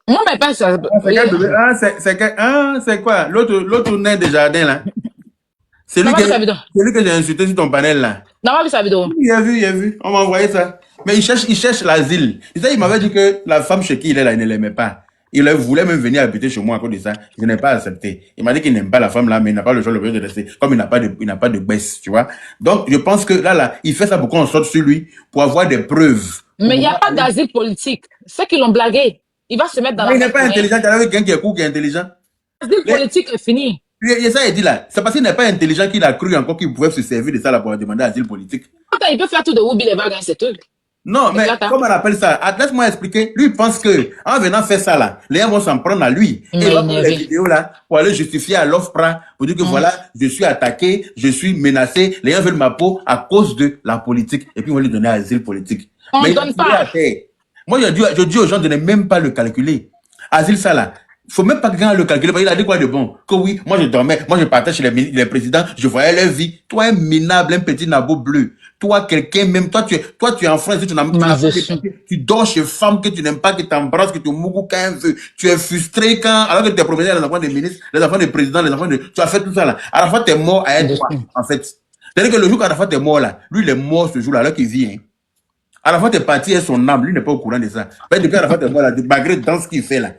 Moi, mais pas ça. C'est quoi? L'autre nain des jardins là? C'est lui que j'ai insulté sur ton panel là. Non, pas vu sa vidéo. Il a vu. On m'a envoyé ça. Mais il cherche l'asile. Il m'avait dit que la femme chez qui il est là, il ne l'aimait pas. Il voulait même venir habiter chez moi à cause de ça. Je n'ai pas accepté. Il m'a dit qu'il n'aime pas la femme là, mais il n'a pas le choix de rester. Comme il n'a pas de baisse, tu vois. Donc, je pense que là, il fait ça pour qu'on sorte sur lui, pour avoir des preuves. Mais il n'y a pas d'asile politique. Ceux qui l'ont blagué, il va se mettre dans la... Il n'est pas intelligent. Tu as vu quelqu'un qui est court, qui est intelligent. L'asile politique est fini. Et ça, il dit là. C'est parce qu'il n'est pas intelligent qu'il a cru encore qu'il pouvait se servir de ça là pour demander asile politique. Attends, il peut faire tout de Woubi, il va gagner ces trucs. Non, mais comment on appelle ça? Laisse-moi expliquer. Lui, il pense que en venant faire ça là, les gens vont s'en prendre à lui. Et il va prendre les vidéos là pour aller justifier à l'OFPRA, pour dire que voilà, je suis attaqué, je suis menacé, les gens veulent ma peau à cause de la politique. Et puis ils vont lui donner asile politique. On ne donne pas. Moi, je dis aux gens de ne même pas le calculer. Asile ça là. Faut même pas que quelqu'un le calcule, parce qu'il a dit quoi de bon? Que oui, moi je dormais, moi je partais chez les présidents, je voyais leur vie. Toi, un minable, un petit nabo bleu. Toi, quelqu'un même, toi tu es en France, tu dors chez femme que tu n'aimes pas, que tu embrasses, que tu mougou quand elle veut. Tu es frustré quand, alors que tu es promené les enfants des ministres, les enfants des présidents, les enfants de, tu as fait tout ça là. À la fois, tu es mort à être toi, en fait. C'est-à-dire que le jour qu'Arafat est mort là, lui il est mort ce jour-là, alors qu'il vit, hein. Arafat est parti et son âme, lui n'est pas au courant de ça. Mais depuis Arafat est mort, malgré dans ce qu'il fait là,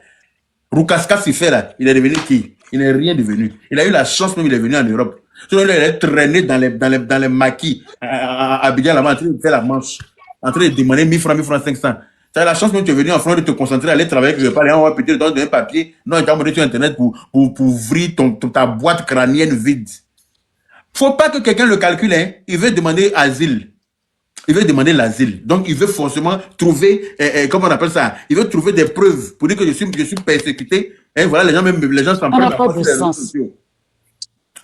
Roukaska s'il fait là, il est devenu qui? Il n'est rien devenu. Il a eu la chance même, il est venu en Europe. Sinon, il est traîné dans les maquis, à Abidjan, là-bas, en train de faire la manche, en train de demander 1000 francs, 500. Tu as la chance même, tu es venu en France de te concentrer, aller travailler, que je vais pas aller, on va peut-être donner un papier. Non, il t'a montré sur Internet pour ouvrir ta boîte crânienne vide. Faut pas que quelqu'un le calcule, hein. Il veut demander asile. Il veut demander l'asile. Donc, il veut forcément trouver, comment on appelle ça? Il veut trouver des preuves pour dire que je suis persécuté. Et voilà, les gens s'en prennent à pas de sens.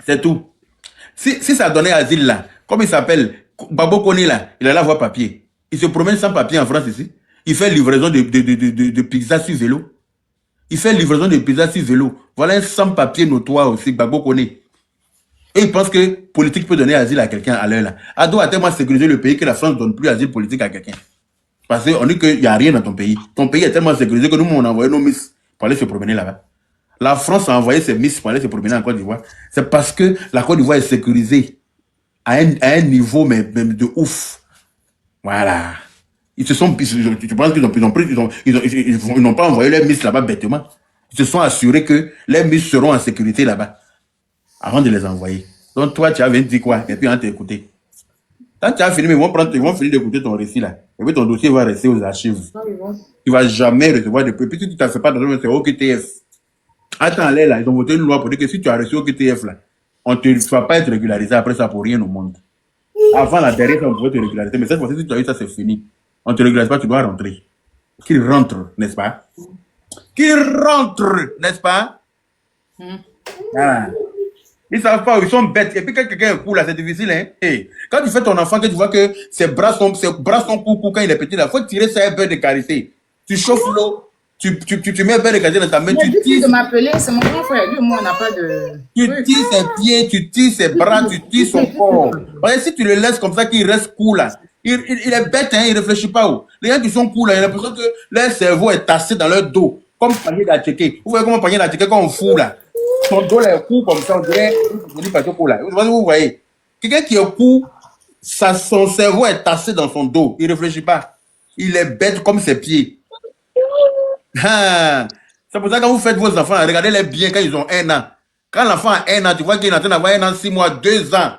C'est tout. Si ça donnait asile là, comme il s'appelle, Babo Koni là, il allait avoir papier. Il se promène sans papier en France ici. Il fait livraison de pizza sur vélo. Il fait livraison de pizza sur vélo. Voilà un sans-papier notoire aussi, Babo Koni. Et il pense que politique peut donner asile à quelqu'un à l'heure là. Ado a tellement sécurisé le pays que la France ne donne plus asile politique à quelqu'un. Parce qu'on dit qu'il n'y a rien dans ton pays. Ton pays est tellement sécurisé que nous, on a envoyé nos miss pour aller se promener là-bas. La France a envoyé ses miss pour aller se promener en Côte d'Ivoire. C'est parce que la Côte d'Ivoire est sécurisée à un niveau même de ouf. Voilà. Ils se sont, tu penses qu'ils n'ont pas envoyé leurs miss là-bas bêtement. Ils se sont assurés que les miss seront en sécurité là-bas avant de les envoyer. Donc toi, tu as dit quoi? Et puis on t'a écouté. Quand tu as fini, ils vont finir d'écouter ton récit là. Et puis ton dossier va rester aux archives. Tu ne vas jamais recevoir de preuves. Puis si tu ne t'en fais pas dans le c'est OQTF. Attends, là, ils ont voté une loi pour dire que si tu as reçu OQTF là, tu ne vas pas être régularisé après ça pour rien au monde. Avant la dernière fois, on pouvait te régulariser. Mais cette fois-ci, si tu as eu ça, c'est fini. On ne te régularise pas, tu dois rentrer. Qu'il rentre, n'est-ce pas? Qu'il rentre, n'est-ce pas? Voilà. Ils ne savent pas, ils sont bêtes. Et puis quand quelqu'un est cool, là, c'est difficile. Hein? Hey, quand tu fais ton enfant, que tu vois que ses bras sont courts quand il est petit, il faut tirer ça un peu de carité. Tu chauffes l'eau, tu mets un peu de carité dans ta main. Tu tires. De m'appeler, c'est mon grand frère. Lui, moi, on n'a pas de. Tu tires ses pieds, tu tires ses bras, tu tires son corps. Et si tu le laisses comme ça, qu'il reste cool là, il est bête, hein, il ne réfléchit pas. Où. Les gens qui sont cool là, il a l'impression que leur cerveau est tassé dans leur dos, comme panier d'attiqué. Vous voyez comment panier d'attiqué quand on fout là? Son dos est court comme ça, on dirait vous voyez. Quelqu'un qui est court, son cerveau est tassé dans son dos. Il ne réfléchit pas. Il est bête comme ses pieds. C'est pour ça que quand vous faites vos enfants, regardez-les bien quand ils ont 1 an. Quand l'enfant a 1 an, tu vois qu'il est en train d'avoir 1 an, 6 mois, 2 ans.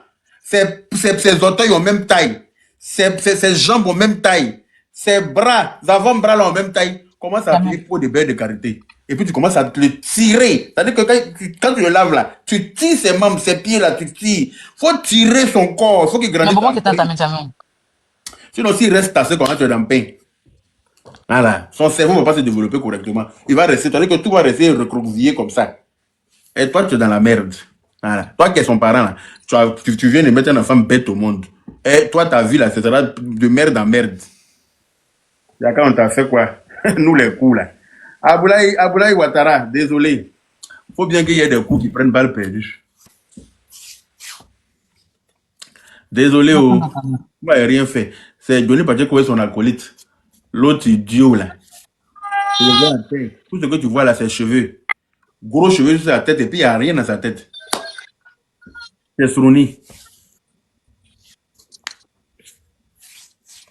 Ses orteils ont même taille. Ses jambes ont même taille. Ses bras, avant-bras là ont même taille. Commence à appeler pour des beurre de karité. Et puis tu commences à le tirer. C'est-à-dire que quand tu le laves là, tu tires ses membres, ses pieds là, tu tires. Faut tirer son corps. Faut qu'il grandisse. Sinon, s'il reste tassé quand tu es dans le pain. Voilà. Son cerveau ne va pas se développer correctement. Il va rester, c'est-à-dire que tout va rester recroquevillé comme ça. Et toi, tu es dans la merde. Voilà. Toi qui es son parent là, tu viens de mettre un enfant bête au monde. Et toi, ta vie là, ce sera de merde en merde. D'accord, on t'a fait quoi? Nous les coups là. Aboulaye Ouattara, désolé. Il faut bien qu'il y ait des coups qui prennent balle perdue. Désolé, vous n'avez rien fait. C'est Johnny Pacheco et son acolyte. L'autre idiot là. Tout ce que tu vois là, c'est cheveux. Gros cheveux sur sa tête et puis il n'y a rien dans sa tête. C'est Srouni.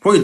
Faut y